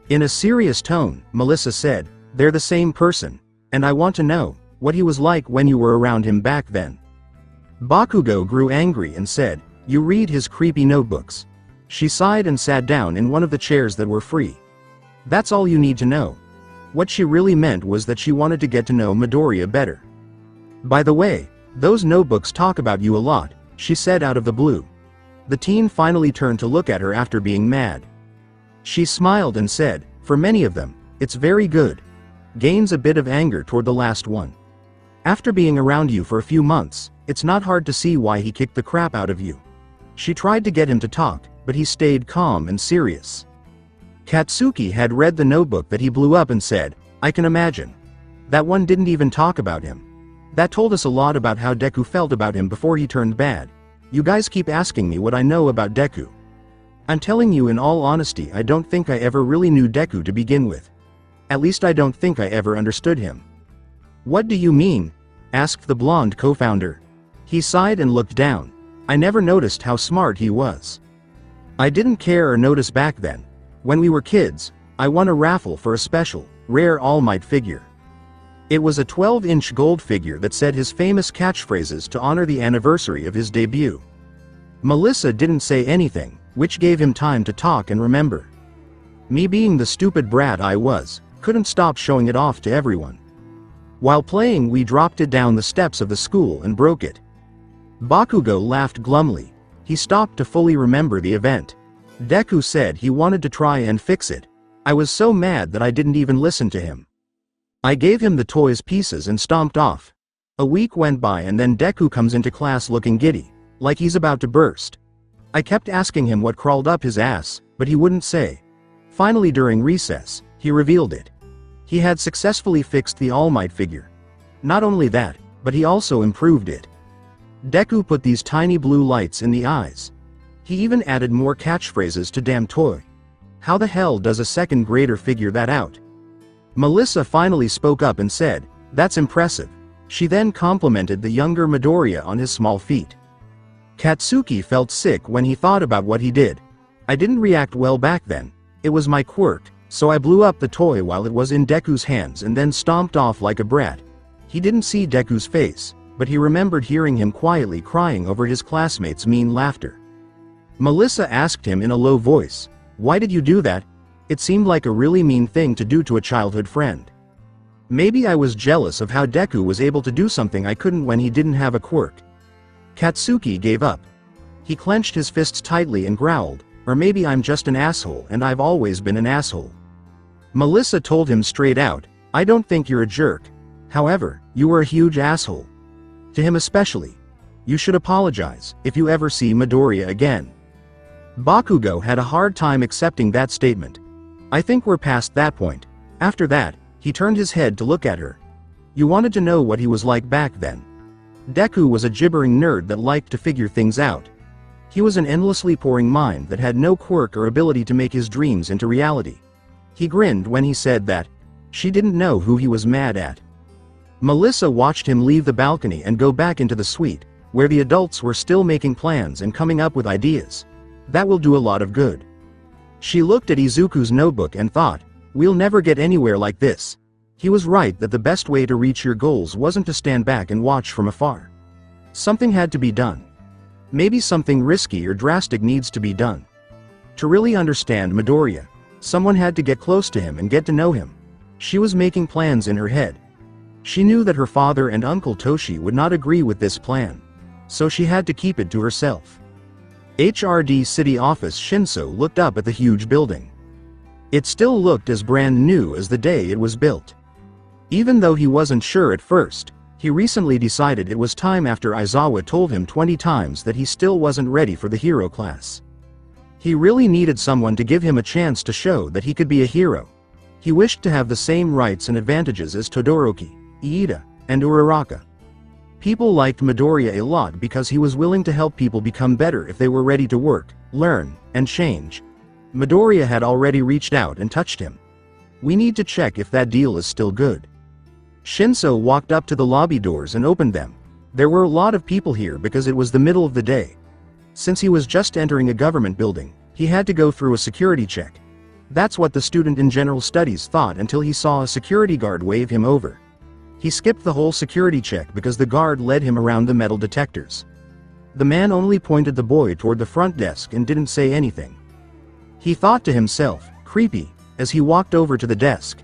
S2: In a serious tone, Melissa said, "They're the same person, and I want to know what he was like when you were around him back then." Bakugo grew angry and said, "You read his creepy notebooks." She sighed and sat down in one of the chairs that were free. "That's all you need to know." What she really meant was that she wanted to get to know Midoriya better. "By the way, those notebooks talk about you a lot," she said out of the blue. The teen finally turned to look at her after being mad. She smiled and said, "For many of them, it's very good." Gains a bit of anger toward the last one. "After being around you for a few months, it's not hard to see why he kicked the crap out of you." She tried to get him to talk, but he stayed calm and serious. Katsuki had read the notebook that he blew up and said, "I can imagine. That one didn't even talk about him. That told us a lot about how Deku felt about him before he turned bad. You guys keep asking me what I know about Deku. I'm telling you in all honesty, I don't think I ever really knew Deku to begin with. At least I don't think I ever understood him." "What do you mean?" asked the blonde co-founder. He sighed and looked down. "I never noticed how smart he was. I didn't care or notice back then. When we were kids, I won a raffle for a special, rare All Might figure. It was a 12-inch gold figure that said his famous catchphrases to honor the anniversary of his debut." Melissa didn't say anything, which gave him time to talk and remember. "Me being the stupid brat I was, couldn't stop showing it off to everyone. While playing, we dropped it down the steps of the school and broke it." Bakugo laughed glumly. He stopped to fully remember the event. Deku said he wanted to try and fix it. "I was so mad that I didn't even listen to him. I gave him the toy's pieces and stomped off." A week went by and then Deku comes into class looking giddy, like he's about to burst. I kept asking him what crawled up his ass, but he wouldn't say. Finally during recess, he revealed it. He had successfully fixed the All Might figure. Not only that, but he also improved it. Deku put these tiny blue lights in the eyes. He even added more catchphrases to damn toy. How the hell does a second grader figure that out? Melissa finally spoke up and said, "That's impressive." She then complimented the younger Midoriya on his small feat. Katsuki felt sick when he thought about what he did. "I didn't react well back then. It was my quirk, so I blew up the toy while it was in Deku's hands and then stomped off like a brat." He didn't see Deku's face, but he remembered hearing him quietly crying over his classmates' mean laughter. Melissa asked him in a low voice, "Why did you do that? It seemed like a really mean thing to do to a childhood friend." "Maybe I was jealous of how Deku was able to do something I couldn't when he didn't have a quirk." Katsuki gave up. He clenched his fists tightly and growled, "Or maybe I'm just an asshole and I've always been an asshole." Melissa told him straight out, "I don't think you're a jerk. However, you were a huge asshole. To him especially. You should apologize if you ever see Midoriya again." Bakugo had a hard time accepting that statement. "I think we're past that point." After that, he turned his head to look at her. "You wanted to know what he was like back then." Deku was a gibbering nerd that liked to figure things out. He was an endlessly pouring mind that had no quirk or ability to make his dreams into reality. He grinned when he said that. She didn't know who he was mad at. Melissa watched him leave the balcony and go back into the suite, where the adults were still making plans and coming up with ideas. That will do a lot of good. She looked at Izuku's notebook and thought, "We'll never get anywhere like this." He was right that the best way to reach your goals wasn't to stand back and watch from afar. Something had to be done. Maybe something risky or drastic needs to be done. To really understand Midoriya, someone had to get close to him and get to know him. She was making plans in her head. She knew that her father and Uncle Toshi would not agree with this plan, so she had to keep it to herself. HRD City Office Shinso looked up at the huge building. It still looked as brand new as the day it was built. Even though he wasn't sure at first, he recently decided it was time after Aizawa told him 20 times that he still wasn't ready for the hero class. He really needed someone to give him a chance to show that he could be a hero. He wished to have the same rights and advantages as Todoroki, Iida, and Uraraka. People liked Midoriya a lot because he was willing to help people become better if they were ready to work, learn, and change. Midoriya had already reached out and touched him. We need to check if that deal is still good. Shinso walked up to the lobby doors and opened them. There were a lot of people here because it was the middle of the day. Since he was just entering a government building, he had to go through a security check. That's what the student in general studies thought until he saw a security guard wave him over. He skipped the whole security check because the guard led him around the metal detectors. The man only pointed the boy toward the front desk and didn't say anything. He thought to himself, creepy, as he walked over to the desk.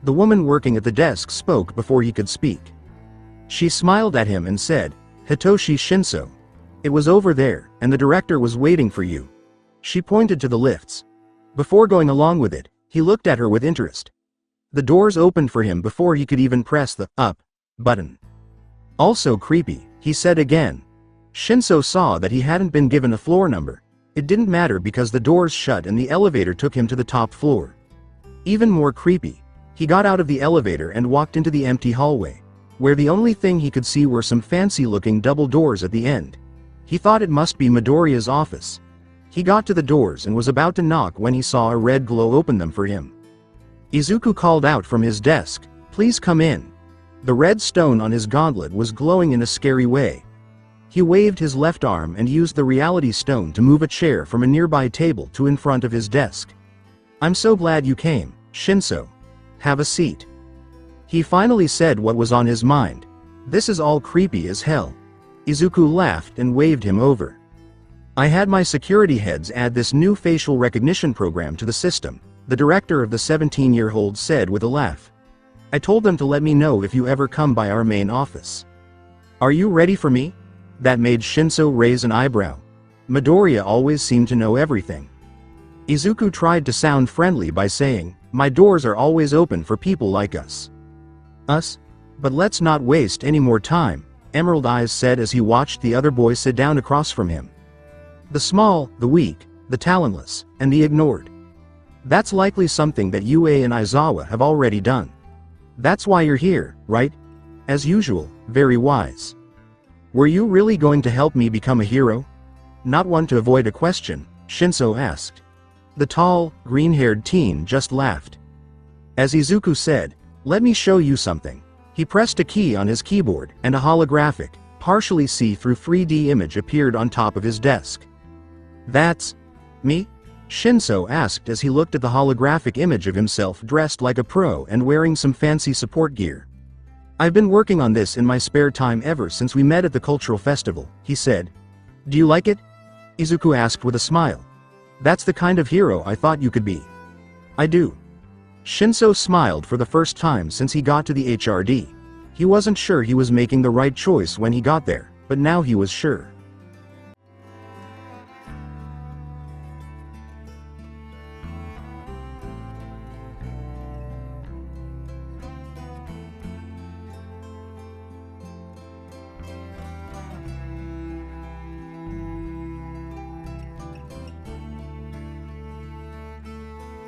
S2: The woman working at the desk spoke before he could speak. She smiled at him and said, "Hitoshi Shinso. It was over there, and the director was waiting for you." She pointed to the lifts. Before going along with it, he looked at her with interest. The doors opened for him before he could even press the up button. Also creepy, he said again. Shinso saw that he hadn't been given a floor number. It didn't matter because the doors shut and the elevator took him to the top floor. Even more creepy, he got out of the elevator and walked into the empty hallway, where the only thing he could see were some fancy-looking double doors at the end. He thought it must be Midoriya's office. He got to the doors and was about to knock when he saw a red glow open them for him. Izuku called out from his desk, "Please come in." The red stone on his gauntlet was glowing in a scary way. He waved his left arm and used the reality stone to move a chair from a nearby table to in front of his desk. "I'm so glad you came, Shinso. Have a seat." He finally said what was on his mind. "This is all creepy as hell." Izuku laughed and waved him over. "I had my security heads add this new facial recognition program to the system," the director of the 17-year-old said with a laugh. "I told them to let me know if you ever come by our main office." "Are you ready for me?" That made Shinso raise an eyebrow. Midoriya always seemed to know everything. Izuku tried to sound friendly by saying, "My doors are always open for people like us." "Us? But let's not waste any more time," Emerald Eyes said as he watched the other boy sit down across from him. "The small, the weak, the talentless, and the ignored. That's likely something that Yue and Aizawa have already done. That's why you're here, right? As usual, very wise. Were you really going to help me become a hero?" Not one to avoid a question, Shinso asked. The tall, green-haired teen just laughed. As Izuku said, "Let me show you something." He pressed a key on his keyboard, and a holographic, partially see-through 3D image appeared on top of his desk. "That's me?" Shinso asked as he looked at the holographic image of himself dressed like a pro and wearing some fancy support gear. "I've been working on this in my spare time ever since we met at the cultural festival," he said. "Do you like it?" Izuku asked with a smile. "That's the kind of hero I thought you could be." "I do." Shinso smiled for the first time since he got to the HRD. He wasn't sure he was making the right choice when he got there, but now he was sure.